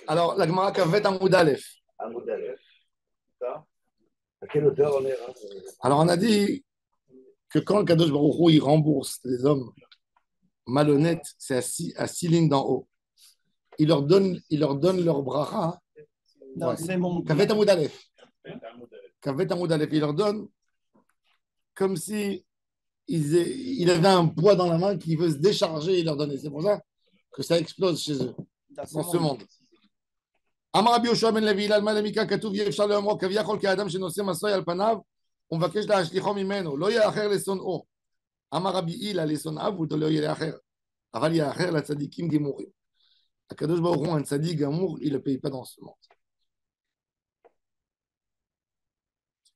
Alors, la Gemara Kavet Amoud Aleph. Amoud Aleph. À quelle hauteur on est? Alors, on a dit que quand le Kadosh Baruch Hu, il rembourse les hommes malhonnêtes, c'est à six lignes d'en haut. Il leur donne leur bracha. Non, c'est mon. Kavet Amoud Aleph. Kavet Amoud Aleph. Il leur donne comme si il avait un poids dans la main qui veut se décharger et leur donner. C'est pour ça que ça explose chez eux, dans ce monde. אמר רבי יהושע בן לוי הלל מה למיקרא כתוב יהיה אפשר לאמרו כביכול כאדם שנושא מסוי על פניו ומבקש להשליכו ממנו לא יהיה אחר לשונאו. אמר רבי הילל לשונאיו ולא יהיה לאחר אבל יהיה אחר לצדיקים גמורים. הקדוש ברוך הוא un צדיק גמור, il ne paye pas dans ce monde.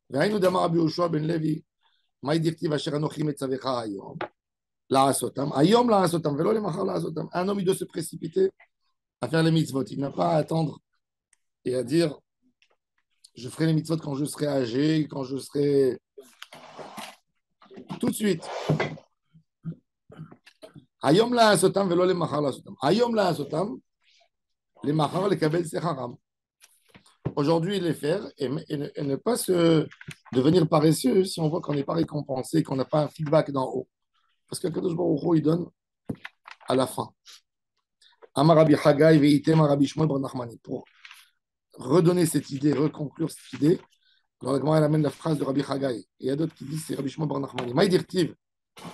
והיינו דאמר רבי יהושע בן לוי מה דכתיב אשר אנוכי מצווך היום לעשותם היום לעשותם ולא למחר לעשותם. Un homme il doit se précipiter à faire les mitzvot, il n'a pas à attendre et à dire je ferai les mitzvot quand je serai âgé, quand je serai tout de suite. Ayom la asotam velo le machar la asotam. Ayom la asotam, les machar le kabel secharam. Aujourd'hui, les faire et ne pas se devenir paresseux si on voit qu'on n'est pas récompensé, qu'on n'a pas un feedback d'en haut. Parce que Kadosh Baruch Hu, il donne à la fin. Amar Rabbi Chagai veitem Rabbi Shmuel bar Nachmani. Pour redonner cette idée, reconclure cette idée, alors la Gemara amène la phrase de Rabbi Chagai. Et il y a d'autres qui disent c'est Rabbi Shmuel bar Nachmani. Maï dirtiv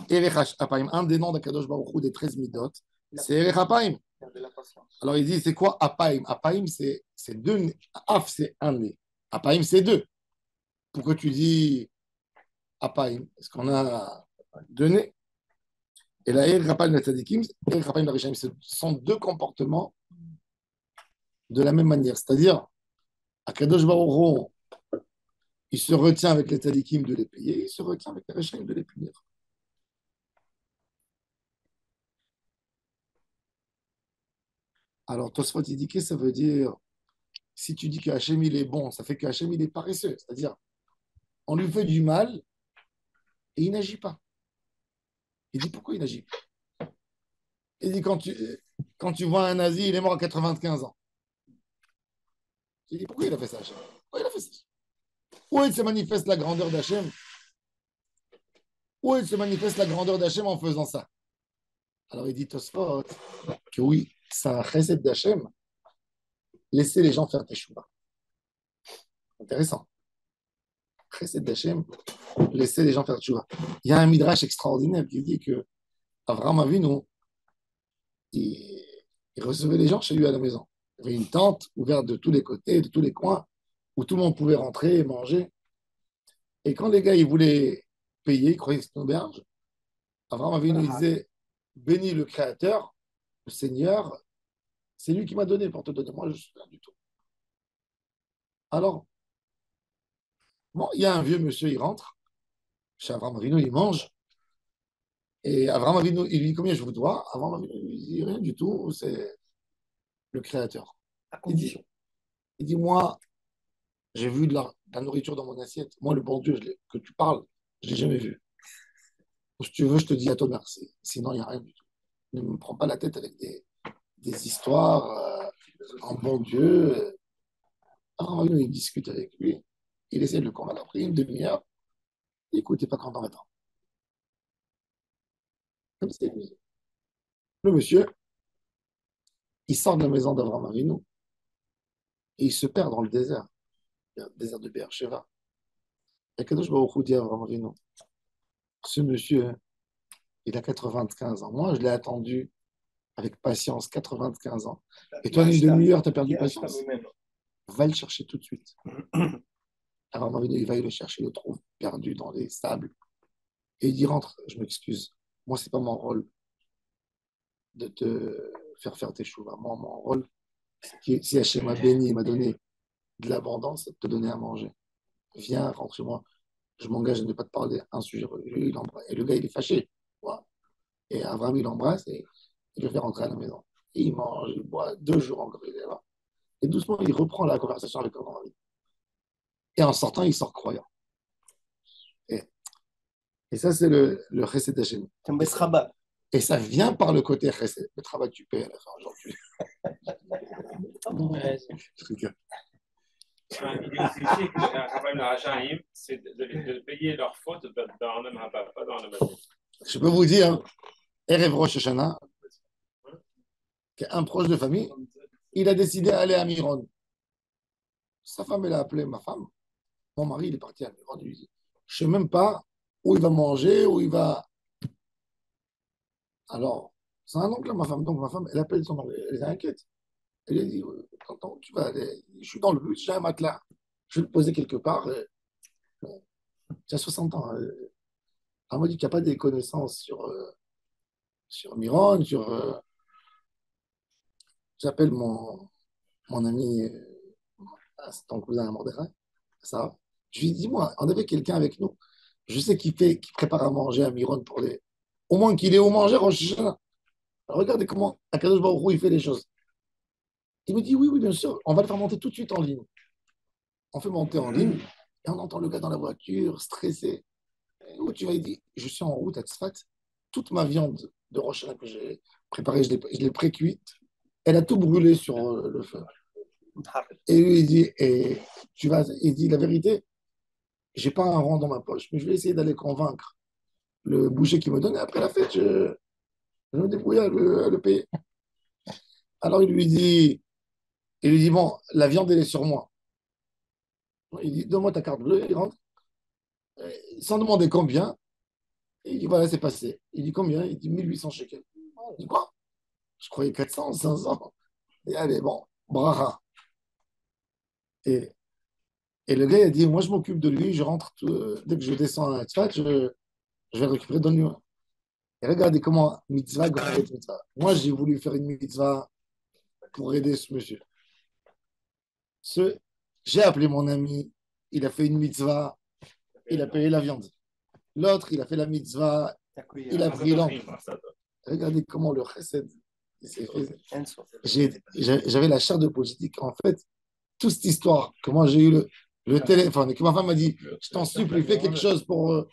Erech Apaim. Un des noms d'Akadosh Baruch Hu des 13 midot, c'est Erech Apaim. Alors il dit c'est quoi Apaim? Apaim c'est deux. Af c'est un nez. Apaim c'est deux. Pourquoi tu dis Apaim? Est-ce qu'on a deux nez? Et la Erech Apaim la Tzadikim, Erech Apaim la Rishaim, ce sont deux comportements de la même manière. C'est-à-dire, Akadosh Baruch Hu, il se retient avec les tzadikim de les payer, il se retient avec les Rishaim de les punir. Alors, Tosfot, il dit que ça veut dire, si tu dis que Hachem il est bon, ça fait que Hachem il est paresseux. C'est-à-dire, on lui fait du mal et il n'agit pas. Il dit pourquoi il n'agit pas? Il dit quand tu vois un nazi, il est mort à 95 ans. Il dit pourquoi il a fait ça, Hachem? Pourquoi il a fait ça? Où il se manifeste la grandeur d'Hachem? Où il se manifeste la grandeur d'Hachem en faisant ça? Alors il dit Tosfot que oui, c'est un chesed d'Hachem. Laissez les gens faire teshuva. Intéressant. Chesed d'Hachem, laissez les gens faire teshuva. Il y a un midrash extraordinaire qui dit que Avraham Avinu, il recevait les gens chez lui à la maison. Il y avait une tente ouverte de tous les côtés, de tous les coins, où tout le monde pouvait rentrer et manger. Et quand les gars ils voulaient payer, ils croyaient que c'était une auberge, Avraham Avinu disait bénis le Créateur, le Seigneur, c'est lui qui m'a donné pour te donner. Moi, je ne suis rien du tout. Alors, bon, il y a un vieux monsieur, il rentre, chez Avraham Avinu, il mange, et Avraham Avinu, il lui dit combien je vous dois? Avraham Avinu, il dit rien du tout, c'est le Créateur. À condition. Il dit moi, j'ai vu de la nourriture dans mon assiette. Moi, le bon Dieu que tu parles, je ne l'ai jamais vu. Si tu veux, je te dis à toi merci. Sinon, il n'y a rien du tout. Ne me prends pas la tête avec des histoires en bon Dieu. Alors, il discute avec lui. Il essaie de le convaincre. Après une demi-heure, écoute, il n'est pas content maintenant. Comme c'est lui. Le monsieur, il sort de la maison d'Avraham Avinu et il se perd dans le désert de Beersheba. Et Kadosh Baruch Hu dit à Avraham Avinu, ce monsieur, il a 95 ans. Moi, je l'ai attendu avec patience, 95 ans. Et toi, en une demi-heure, tu as perdu patience. Va le chercher tout de suite. Alors, il va le chercher, il le trouve perdu dans les sables. Et il dit, rentre, je m'excuse. Moi, ce n'est pas mon rôle de te faire tes choux. Moi, mon rôle, si Hachem m'a béni, il m'a donné de l'abondance, c'est de te donner à manger. Viens, rentre chez moi. Je m'engage à ne pas te parler un sujet religieux. Et le gars, il est fâché. Voilà. Et Abraham, il l'embrasse et il le fait rentrer à la maison. Et il mange, il boit 2 jours encore, il est là. Et doucement, il reprend la conversation avec Abraham. Et en sortant, il sort croyant. Et ça, c'est le chesed d'Hachem. C'est un besrabat. Et ça vient par le côté chesed. Le travail, tu paies à la fin aujourd'hui. Un idée c'est de payer leurs fautes dans le Mabba, pas dans le Mabba. Je peux vous dire, Erev Rosh Hashanah, qu'un proche de famille, il a décidé d'aller à Miron. Sa femme, elle a appelé ma femme. Mon mari, il est parti à Miron. Il lui dit, je ne sais même pas où il va manger, où il va. Alors, c'est un oncle, ma femme. Donc, ma femme, elle appelle son mari. Elle est inquiète. Elle lui dit, tonton, tu vas aller. Je suis dans le bus, j'ai un matelas. Je vais le poser quelque part. Tu as 60 ans. Elle m'a dit qu'il n'y a pas des connaissances sur Miron, j'appelle mon ami, c'est ton cousin à Mordechai, ça. Je lui dis, moi, on avait quelqu'un avec nous. Je sais qu'il prépare à manger à Miron pour les. Au moins qu'il ait au manger, Rosh Hashanah. Regardez comment Akadosh Baruch Hu, il fait les choses. Il me dit, oui, oui, bien sûr, on va le faire monter tout de suite en ligne. On fait monter en ligne et on entend le gars dans la voiture, stressé. Où tu vas, il dit, je suis en route à Tzfat. Toute ma viande de Rosh Hashanah que j'ai préparée, je l'ai pré-cuite. Elle a tout brûlé sur le feu. Et lui, il dit, il dit, la vérité, j'ai pas un rond dans ma poche, mais je vais essayer d'aller convaincre le boucher qui me donne. Et après la fête, je me débrouille à le payer. Alors il lui dit, bon, la viande, elle est sur moi. Il dit, donne-moi ta carte bleue. Il rentre, sans demander combien. Il dit, voilà, c'est passé. Il dit, combien? Il dit, 1800 shekels. Il dit, quoi? Je croyais 400, 500. Et allez, bon, bracha. Et, et le gars, il a dit, moi, je m'occupe de lui. Je rentre, dès que je descends à Tzfat, je vais le récupérer, donne-lui. Et regardez comment mitzvah, mitzvah. Moi, j'ai voulu faire une mitzvah pour aider ce monsieur. J'ai appelé mon ami, il a fait une mitzvah, il a payé la viande. L'autre, il a fait la mitzvah, il a pris l'encre. Regardez comment le chesed s'est fait. J'avais la chair de politique. En fait, toute cette histoire, comment j'ai eu le téléphone, et que ma femme m'a dit, je t'en supplie, fais quelque chose pour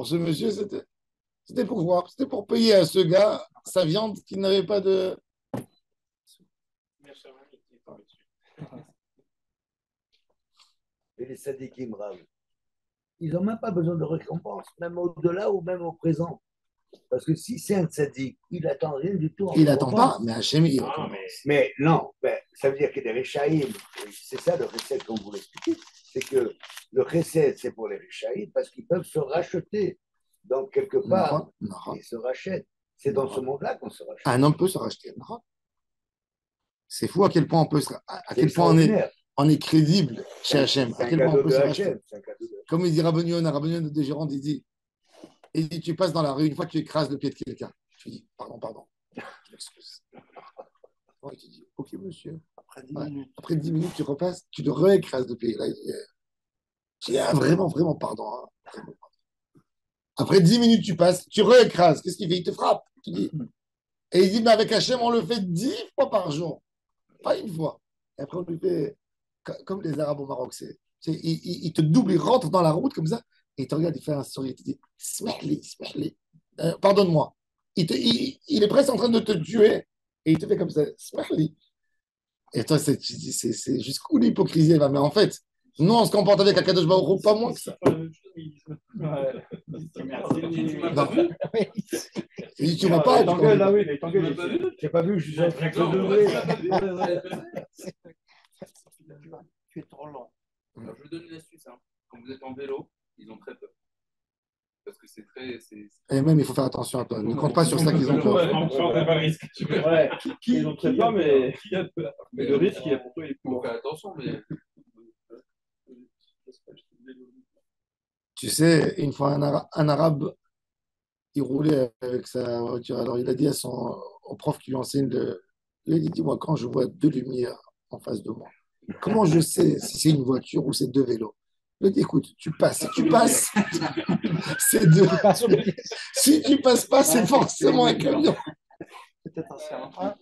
ce monsieur, c'était pour voir, c'était pour payer à ce gars sa viande qui n'avait pas de. Et les sadikim, Rav, ils n'ont même pas besoin de récompense, même au-delà ou même au présent. Parce que si c'est un sadique, il n'attend rien du tout. Il n'attend pas, mais Hachem, il mais non, ça veut dire qu'il y a des Réchaïm. C'est ça le recette qu'on vous l'explique. C'est que le recette, c'est pour les Réchaïm parce qu'ils peuvent se racheter. Donc, quelque part, ils se rachètent. C'est dans ce monde-là qu'on se rachète. Un homme peut se racheter. C'est fou à quel point on est crédible chez Hachem. À quel point on peut se racheter. Comme il dit Rabbi Yonah de Gérande, il dit, tu passes dans la rue, une fois que tu écrases le pied de quelqu'un, tu dis, pardon, je m'excuse. Il te dit, ok, monsieur. Après 10 minutes, tu repasses, tu le réécrases le pied. Là, il dit, vraiment, vraiment, pardon. Vraiment. Après 10 minutes, tu passes, tu réécrases. Qu'est-ce qu'il fait? Il te frappe. Tu dis. Et il dit, mais avec Hachem, on le fait 10 fois par jour. Pas une fois. Et après, on lui fait, comme les Arabes au Maroc, il te double, il rentre dans la route comme ça. Et il te regarde, il fait un sourire, il te dit Smehli, pardonne-moi. Il est presque en train de te tuer et il te fait comme ça, Smehli. Et toi, c'est jusqu'où l'hypocrisie va. Mais en fait, nous, on se comporte avec Akadosh Baruch Hu pas moins que ça. Non. Il dit, tu vois pas. J'ai pas vu, je suis en train de Tu es trop lent. Alors, je vous donne une astuce. Quand vous êtes en vélo, ils ont très peur. Parce que c'est très. Et même, il faut faire attention à toi. Ne compte pas sur ça qu'ils ont peur. On prend pas le risque. Ils ont très peur, mais le risque, il y a pour toi, il faut faire attention. Mais... Tu sais, une fois, un Arabe, il roulait avec sa voiture. Alors, il a dit au prof qui lui enseigne il a dit, dis-moi, quand je vois deux lumières en face de moi, comment je sais si c'est une voiture ou c'est deux vélos? Il a dit, écoute, tu passes. Si tu passes, c'est deux. Si tu passes pas, c'est forcément un camion. Peut-être un train.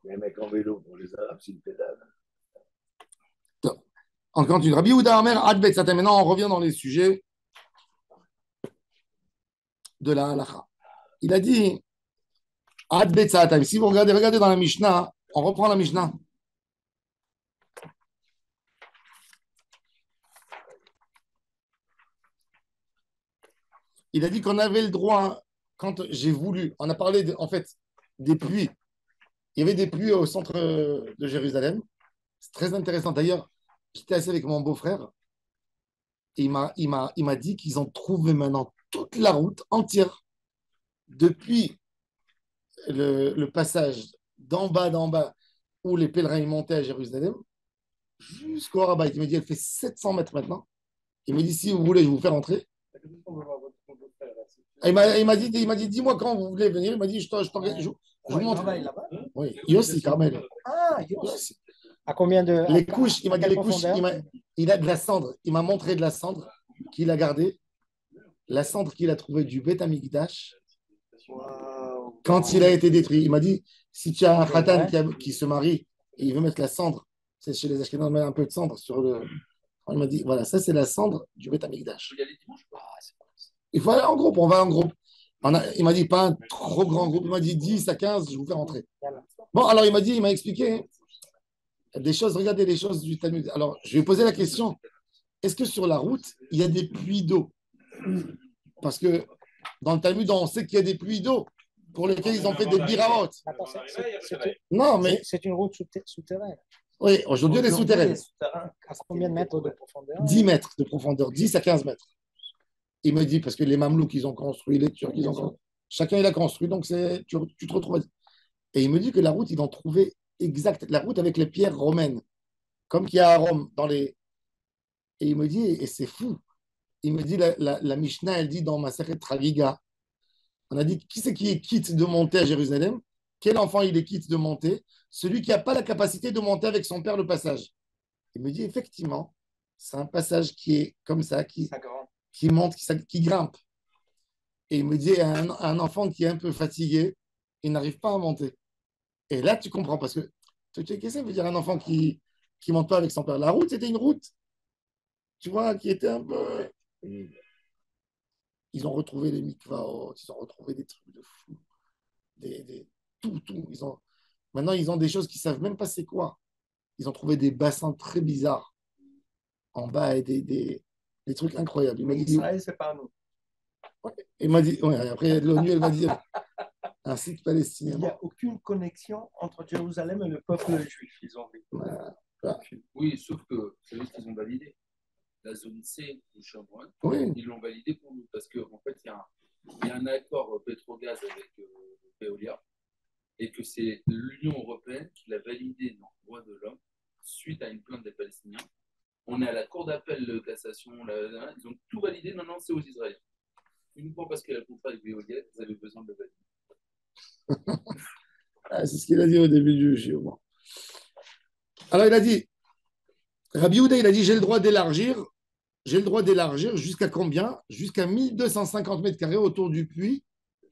Les mecs en vélo, pour les Arabes, c'est une pédale. On continue. Rabbi Yehuda Omer, Ad Bet Satem. Maintenant, on revient dans les sujets de la halakha. Il a dit Ad Bet Satem. Si vous regardez dans la Mishnah, On reprend la Mishnah. Il a dit qu'on avait le droit, quand j'ai voulu, on a parlé en fait des puits. Il y avait des puits au centre de Jérusalem. C'est très intéressant. D'ailleurs, j'étais assis avec mon beau-frère et il m'a dit qu'ils ont trouvé maintenant toute la route entière depuis le passage d'en bas, où les pèlerins ils montaient à Jérusalem, jusqu'au Rabat. Il m'a dit, elle fait 700 mètres maintenant. Il m'a dit, si vous voulez, je vous fais rentrer. Il m'a dit, dis-moi quand vous voulez venir. Il m'a dit, je vous montre. Oui, Yossi, Carmel. Ah, Yossi. à combien de. Les couches, il m'a à dit quelle les couches, profondeur? il a de la cendre. Il m'a montré de la cendre qu'il a gardée. La cendre qu'il a trouvée du Beth Amikdash. Wow. Quand il a été détruit, il m'a dit, si tu as un khatan Ouais. qui se marie et il veut mettre la cendre, c'est chez les Ashkénazes, on met un peu de cendre sur le. Il m'a dit, voilà, ça c'est la cendre du Beth Amikdash. Il faut aller en groupe, on va en groupe. Il m'a dit, pas un trop grand groupe, il m'a dit 10 à 15, je vous fais rentrer. Bon, alors il m'a expliqué des choses, regardez les choses du Talmud. Alors, je vais poser la question, est-ce que sur la route, il y a des puits d'eau? Parce que dans le Talmud, on sait qu'il y a des puits d'eau pour lesquels ils ont fait des biraot. Attends, Non, mais c'est une route souterraine. oui, aujourd'hui, elle est souterraine. À combien de mètres de profondeur? 10 mètres de profondeur, 10 à 15 mètres. Il me dit, parce que les Mamelouks, ils ont construit, les Turcs, ils ont construit. Chacun, il a construit, donc tu te retrouves. Et il me dit que la route, ils ont trouvé exact, la route avec les pierres romaines, comme qu'il y a à Rome. Et il me dit, et c'est fou, il me dit, la Mishnah, elle dit dans Maseret Traviga, on a dit, qui c'est qui est quitte de monter à Jérusalem? Quel enfant il est quitte de monter? Celui qui n'a pas la capacité de monter avec son père le passage. Il me dit, effectivement, c'est un passage qui est comme ça, qui monte, qui grimpe. Et il me dit, un enfant qui est un peu fatigué, il n'arrive pas à monter. Et là, tu comprends, parce que qu'est-ce que ça veut dire un enfant qui ne monte pas avec son père? La route, c'était une route, tu vois, qui était un peu. Ils ont retrouvé les mikvaot, ils ont retrouvé des trucs de fou. Tout. Maintenant, ils ont des choses qu'ils ne savent même pas c'est quoi. Ils ont trouvé des bassins très bizarres en bas et des trucs incroyables. Il m'a dit, Israël, c'est pas nous. il m'a dit, ouais, après l'ONU, elle m'a dit, un site palestinien. Il n'y a aucune connexion entre Jérusalem et le peuple juif, ils ont dit. Voilà. Oui, sauf que c'est eux qu'ils ont validé. La zone C du Chevron, Oui. ils l'ont validé pour nous parce qu'en fait, il y a un accord pétrogaz avec Veolia et que c'est l'Union européenne qui l'a validé dans le droit de l'homme suite à une plainte des Palestiniens. On est à la cour d'appel de cassation, ils ont tout validé, maintenant c'est aux Israéliens. Uniquement parce qu'il y a le contrat avec Veolia, vous avez besoin de le valider. C'est ce qu'il a dit au début du Shiur. Alors il a dit, Rabbi Yehuda, il a dit, j'ai le droit d'élargir jusqu'à combien? Jusqu'à 1250 mètres carrés autour du puits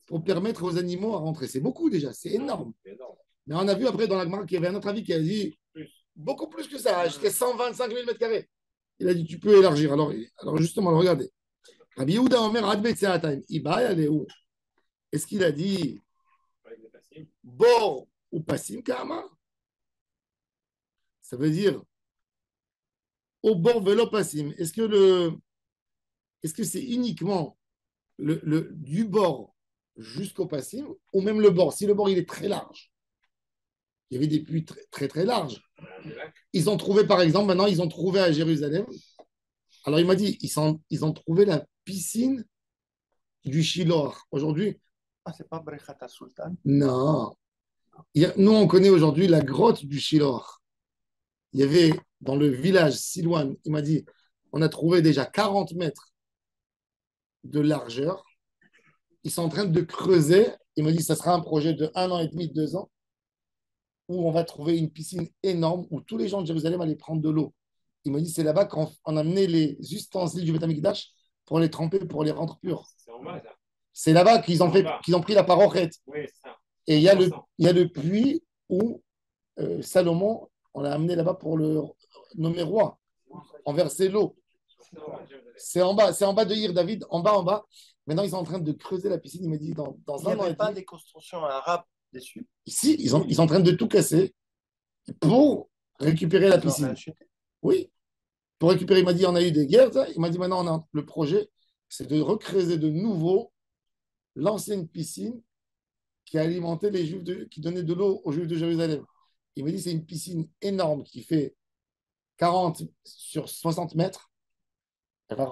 pour permettre aux animaux à rentrer. C'est beaucoup déjà, c'est énorme. Mais on a vu après dans la Gemara qu'il y avait un autre avis qui a dit beaucoup plus que ça, jusqu'à 125 000 mètres carrés. Il a dit, tu peux élargir. Alors justement, regardez. Rabbi Yehuda Omer Adbet Seataim. Iba, elle est où? Est-ce qu'il a dit bor ou passim kama? Ça veut dire au bord vélo passim. Est-ce que c'est uniquement du bord jusqu'au passim ou même le bord? Si le bord il est très large, il y avait des puits très très, très larges. Ils ont trouvé, par exemple, maintenant ils ont trouvé à Jérusalem. Alors il m'a dit, ils ont trouvé la piscine du Shiloh. Aujourd'hui. Ah, c'est pas Brechat Sultan? Non. Nous, on connaît aujourd'hui la grotte du Shiloh. Il y avait dans le village Silouane, il m'a dit, on a trouvé déjà 40 mètres de largeur. Ils sont en train de creuser. Il m'a dit, ça sera un projet de 1 an et demi, 2 ans, où on va trouver une piscine énorme où tous les gens de Jérusalem allaient prendre de l'eau. Il m'a dit, c'est là-bas qu'on amenait les ustensiles du Beth Amikdash pour les tremper, pour les rendre purs. C'est en bas, ça. C'est là-bas qu'ils ont pris la parochette. Oui, c'est ça. Et il y a le puits où Salomon, on l'a amené là-bas pour le nommer roi, en verser l'eau. C'est en bas de Ir David, en bas. Maintenant, ils sont en train de creuser la piscine. Il m'a dit, dans Il n'y un an avait et pas demi. des constructions arabes dessus. Ici, ils sont en train de tout casser pour récupérer la piscine. Oui, pour récupérer, il m'a dit, on a eu des guerres, ça. Il m'a dit, maintenant, le projet, c'est de recreuser de nouveau l'ancienne piscine qui alimentait les Juifs, qui donnait de l'eau aux Juifs de Jérusalem. Il m'a dit, c'est une piscine énorme qui fait 40 sur 60 mètres. Elle va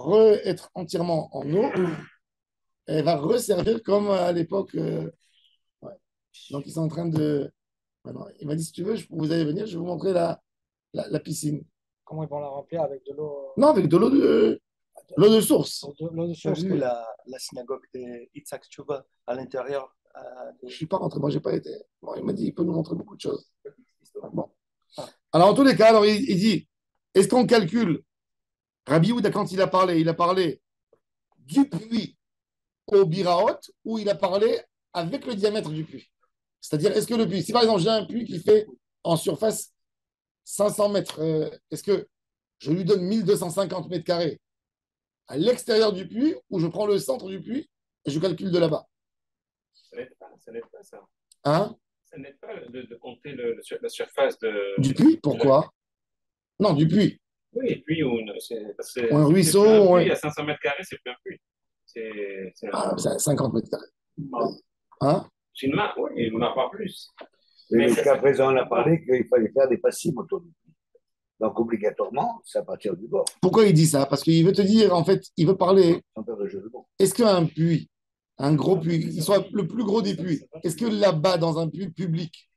être entièrement en eau. Elle va resservir comme à l'époque. Ouais. Donc, ils sont en train de. Maintenant, il m'a dit, si tu veux, vous allez venir, je vais vous montrer la piscine. Comment ils vont la remplir avec de l'eau? Non, avec de l'eau de source. L'eau de source que la synagogue de Yitzhak Tchouba à l'intérieur. Je ne suis pas rentré, moi, je n'ai pas été. Bon, il m'a dit, il peut nous montrer beaucoup de choses. Bon. Alors, en tous les cas, alors, il dit, est-ce qu'on calcule Rabbi Yehuda, quand il a parlé du puits au Biraot ou il a parlé avec le diamètre du puits? C'est-à-dire, est-ce que le puits, si par exemple j'ai un puits qui fait en surface 500 mètres, est-ce que je lui donne 1250 mètres carrés à l'extérieur du puits ou je prends le centre du puits et je calcule de là-bas? Ça n'aide pas ça. Hein? Ça n'aide pas de compter la surface du puits? Pourquoi? Non, du puits. Oui, et puis un ruisseau. Un puits à 500 mètres carrés, c'est plus un puits. C'est 50 mètres carrés. Non. Hein? C'est une main, oui, il n'a pas plus. Mais jusqu'à présent, on a parlé qu'il fallait faire des passives autour du puits. Donc, obligatoirement, c'est à partir du bord. Pourquoi il dit ça? Parce qu'il veut te dire, en fait, il veut parler. Sans faire de jeu de mots. Est-ce qu'un puits, un gros puits, il soit le plus gros des puits, est-ce que là-bas, dans un puits public,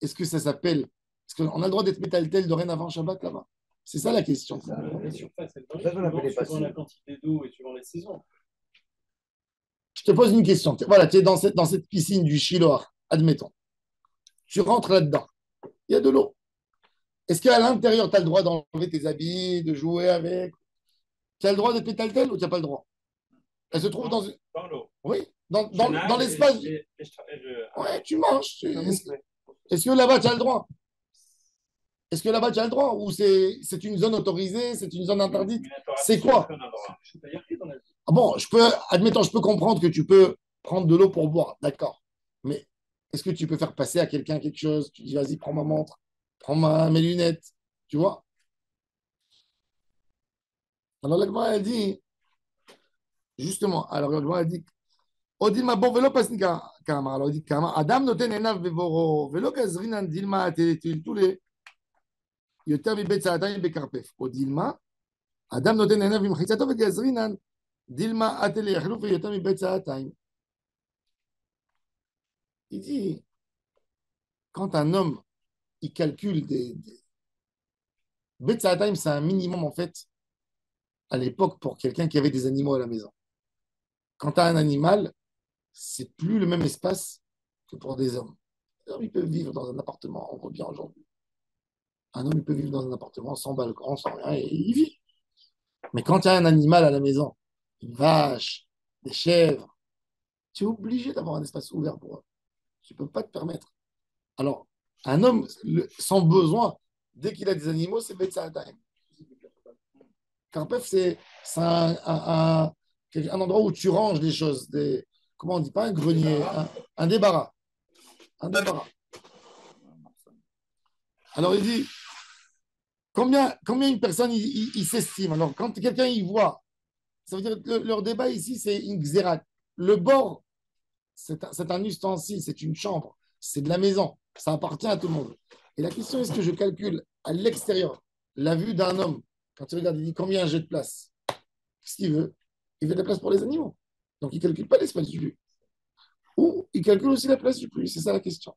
est-ce que ça s'appelle. Est-ce qu'on a le droit d'être métal-tel dorénavant Shabbat là-bas? C'est ça la question. La surface, elle Ça, on appelle les suivant passives. la quantité d'eau et suivant les saisons. Je te pose une question. Voilà, tu es dans cette piscine du Shiloh, admettons. Tu rentres là-dedans. Il y a de l'eau. Est-ce qu'à l'intérieur, tu as le droit d'enlever tes habits, de jouer avec? Tu as le droit d'être métal-tel ou tu n'as pas le droit? Elle se trouve dans l'eau. Oui, dans l'espace. Ouais, tu marches. Est-ce que là-bas, tu as le droit? Est-ce que là-bas, tu as le droit? Ou c'est une zone autorisée? C'est une zone interdite? C'est quoi? Bon, admettons, je peux comprendre que tu peux prendre de l'eau pour boire. D'accord. Mais est-ce que tu peux faire passer à quelqu'un quelque chose? Tu dis, vas-y, prends ma montre, prends mes lunettes. Tu vois? Alors, la Gemara, elle dit, justement, alors la Gemara, elle dit, Odilma bon velo pasnika kama. Alors, il dit, kama, Adam noten enav bevoro, velo kazrinan dilma tous les יותר מבית סעתיים בקרפף, או דילמה, אדם נותן עיניו במחיצתו וגזרינן, דילמה עטה יחלוף יותר מבית סעתיים. Il dit, quand un homme, il calcule Bet Sa'ataim, c'est un minimum, en fait, à l'époque, pour quelqu'un qui avait des animaux à la maison. Quand tu as un animal, c'est plus le même espace que pour des hommes. Les hommes, ils peuvent vivre dans un appartement, on voit bien aujourd'hui. Un homme, il peut vivre dans un appartement sans balcon, sans rien, et il vit. Mais quand tu as un animal à la maison, une vache, des chèvres, tu es obligé d'avoir un espace ouvert pour eux. Tu ne peux pas te permettre. Alors, un homme, sans besoin, dès qu'il a des animaux, c'est Betsa'atayim. Karpef, c'est un endroit où tu ranges les choses. Comment on dit? Pas un grenier, un débarras. Un débarras. Alors, il dit, combien une personne il s'estime? Alors, quand quelqu'un y voit, ça veut dire que leur débat ici, c'est une xérat. Le bord, c'est un ustensile, c'est une chambre, c'est de la maison, ça appartient à tout le monde. Et la question, est-ce que je calcule à l'extérieur la vue d'un homme? Quand tu regardes, il dit combien j'ai de place? Qu'est-ce qu'il veut? Il veut de la place pour les animaux. Donc, il ne calcule pas l'espace du puits. Ou il calcule aussi la place du puits. C'est ça la question.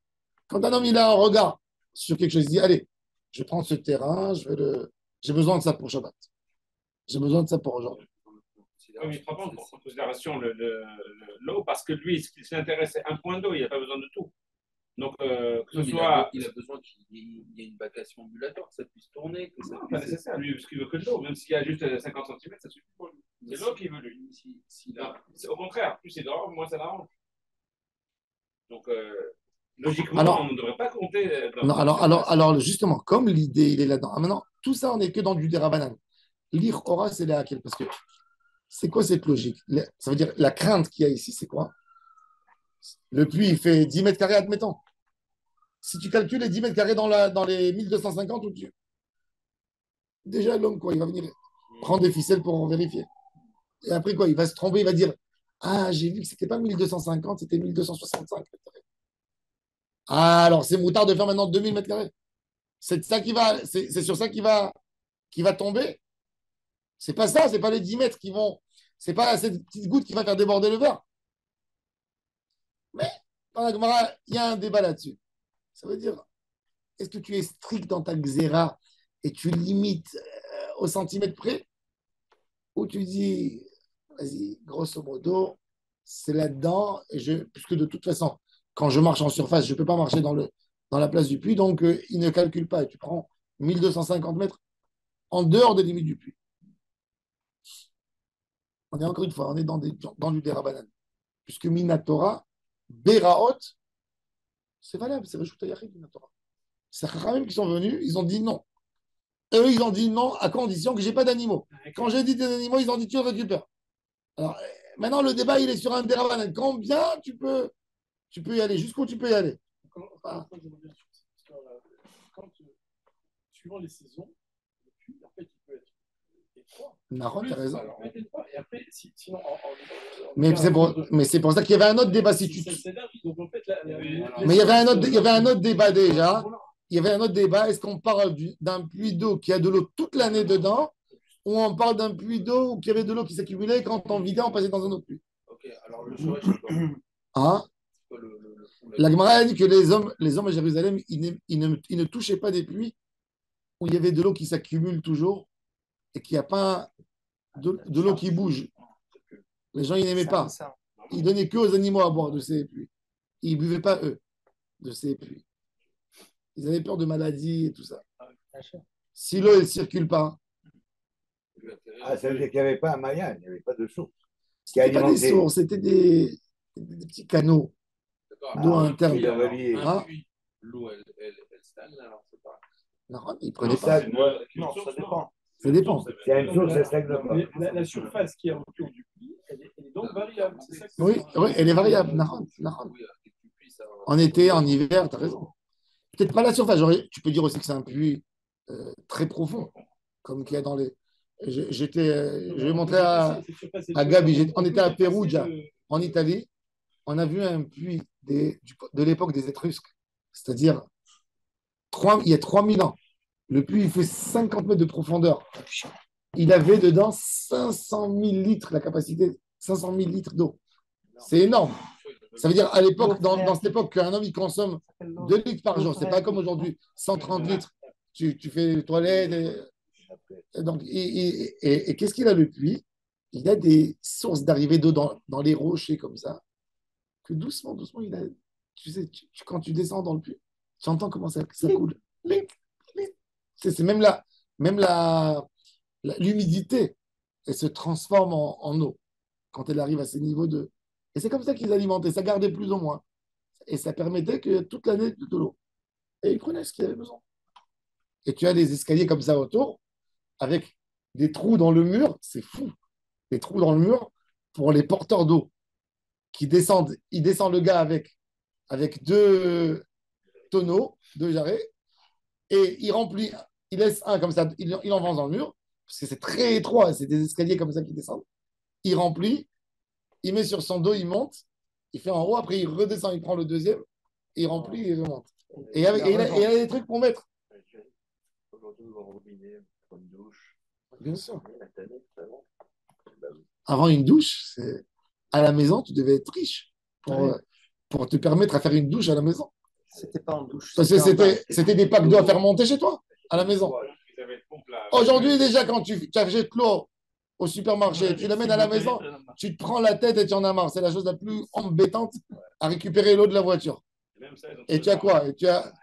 Quand un homme il a un regard sur quelque chose, il dit allez, je vais prendre ce terrain, j'ai besoin de ça pour Shabbat. J'ai besoin de ça pour aujourd'hui. Oui, mais il ne prend pas en considération l'eau parce que lui, ce qui s'intéresse, c'est un point d'eau, il n'a pas besoin de tout. Donc, que ce soit. Il a besoin qu'il y ait une vacation ambulatoire, que ça puisse tourner. Que ça non, pas nécessaire, lui, parce qu'il veut que de l'eau. Même s'il y a juste 50 cm, ça suffit pour lui. C'est l'eau qu'il veut, lui. Au contraire, plus c'est dehors, moins ça l'arrange. Donc, logiquement, on ne devrait pas compter. Non, alors, justement, comme l'idée, il est là-dedans. Maintenant, tout ça, on n'est que dans du dérabanan. Lire Ora, c'est laquelle? Parce que c'est quoi cette logique? Ça veut dire la crainte qu'il y a ici, c'est quoi? Le puits, il fait 10 mètres carrés, admettons. si tu calcules les 10 mètres carrés dans les 1250, déjà l'homme, quoi, il va venir prendre des ficelles pour en vérifier. Et après, quoi, il va se tromper, il va dire, ah, j'ai vu que c'était pas 1250, c'était 1265 mètres carrés. Ah, alors c'est moutard de faire maintenant 2000 mètres carrés. C'est sur ça qui va tomber. C'est pas ça, c'est pas les 10 mètres qui vont. C'est pas cette petite goutte qui va faire déborder le verre. Mais dans la Gemara, il y a un débat là-dessus. Ça veut dire, est-ce que tu es strict dans ta xéra et tu limites au centimètre près? Ou tu dis, vas-y, grosso modo, c'est là-dedans, puisque de toute façon, quand je marche en surface, je ne peux pas marcher dans la place du puits, donc il ne calcule pas. Et tu prends 1250 mètres en dehors des limites du puits. On est encore une fois, on est dans du Derabanan. Puisque Minatora, Beraot, c'est valable, c'est Reshut Hayachid, Minatora. C'est Chachamim qui sont venus, ils ont dit non. Eux, ils ont dit non à condition que je n'ai pas d'animaux. Quand j'ai dit des animaux, ils ont dit tu le récupères. Alors, maintenant, le débat, il est sur un Derabanan. Combien tu peux y aller? Jusqu'où tu peux y aller? Suivant les saisons, le puits, en fait, il peut être étroit. Non, tu as raison. Et après, sinon, mais c'est pour ça qu'il y avait un autre débat. Mais il y avait un autre débat déjà. Il y avait un autre débat. Est-ce qu'on parle d'un puits d'eau qui a de l'eau toute l'année dedans, ou on parle d'un puits d'eau qui avait de l'eau qui s'accumulait quand on vidait, on passait dans un autre puits? Ok, alors le choix, c'est quoi? Hein? La Gemara a dit que les hommes à Jérusalem, ils ne touchaient pas des puits où il y avait de l'eau qui s'accumule toujours et qu'il n'y a pas de l'eau qui bouge. Les gens, ils n'aimaient pas. Ils donnaient que aux animaux à boire de ces puits. Ils ne buvaient pas, eux, de ces puits. Ils avaient peur de maladies et tout ça. Si l'eau, elle ne circule pas. Ça veut dire qu'il n'y avait pas un maillage, il n'y avait pas de source. Ce n'était pas des sources, c'était des petits canaux d'eau interne. L'eau, elle stagne, alors c'est pas. Non, ils ne prenaient pas. Non, ça dépend. Ça dépend. C'est une source, elle stagne pas. La surface qui est autour du puits, elle est donc variable. Oui, elle est variable. En été, en hiver, tu as raison. Peut-être pas la surface. Tu peux dire aussi que c'est un puits très profond, comme qu'il y a dans les. Je vais montrer à Gabi. On était à Perugia, en Italie. On a vu un puits de l'époque des Étrusques, c'est-à-dire il y a 3000 ans. Le puits, il fait 50 mètres de profondeur. Il avait dedans 500 000 litres, la capacité, 500 000 litres d'eau. C'est énorme. Ça veut dire, à l'époque, dans cette époque, qu'un homme, il consomme 2 litres par jour. Ce n'est pas comme aujourd'hui, 130 litres. Tu fais les toilettes. Et qu'est-ce qu'il a, le puits? Il a des sources d'arrivée d'eau dans les rochers comme ça, que doucement, il a. Tu sais, quand tu descends dans le puits, tu entends comment ça coule. C'est même l'humidité, elle se transforme en eau quand elle arrive à ces niveaux de. Et c'est comme ça qu'ils alimentaient, ça gardait plus ou moins. Et ça permettait que toute l'année, de l'eau. Et ils prenaient ce qu'ils avaient besoin. Et tu as des escaliers comme ça autour, avec des trous dans le mur, c'est fou. Des trous dans le mur pour les porteurs d'eau qui descendent. Il descend le gars avec 2 tonneaux, 2 jarrets, et il remplit, il laisse un comme ça, il enfonce dans le mur, parce que c'est très étroit, c'est des escaliers comme ça qui descendent. Il remplit, il met sur son dos, il monte, il fait en haut, après il redescend, il prend le deuxième, il remplit et il remonte. Et il y a des trucs pour mettre. Bien sûr. Avant une douche, à la maison, tu devais être riche pour te permettre à faire une douche à la maison. C'était pas en douche. Parce que c'était des packs d'eau à faire monter chez toi, à la maison. Aujourd'hui, déjà, quand tu achètes l'eau au supermarché, tu l'amènes à la maison, tu te prends la tête et tu en as marre. C'est la chose la plus embêtante à récupérer l'eau de la voiture. Et tu as quoi? Et tu as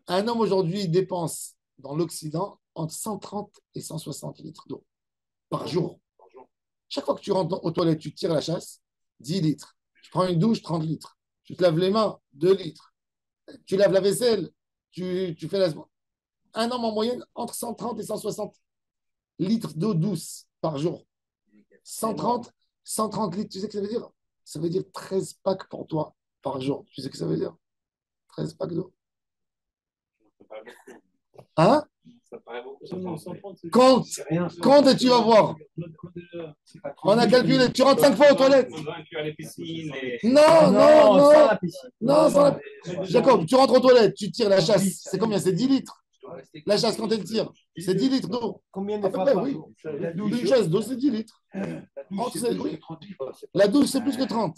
un homme aujourd'hui, il dépense dans l'Occident entre 130 et 160 litres d'eau par jour. Chaque fois que tu rentres aux toilettes, tu tires la chasse, 10 litres. Tu prends une douche, 30 litres. Tu te laves les mains, 2 litres. Tu laves la vaisselle, tu fais la. Un homme en moyenne entre 130 et 160 litres d'eau douce par jour. 130 litres, tu sais ce que ça veut dire? Ça veut dire 13 packs pour toi par jour. Tu sais ce que ça veut dire? 13 packs d'eau. Hein? Ça paraît beaucoup. Non, 130, c'est Compte, rien. compte et tu vas voir. On a calculé. Tu rentres 5 fois aux toilettes. On doit inclure les piscines. Non, non, sans non. la piscine. Non, sans la... Jacob, tu rentres aux toilettes, tu tires la chasse. C'est combien? C'est 10 litres. La chasse, quand elle tire, c'est 10 litres d'eau. Combien de À peu fois près, par oui. jour? Une chasse d'eau, c'est 10 litres. La douche, c'est plus que 30.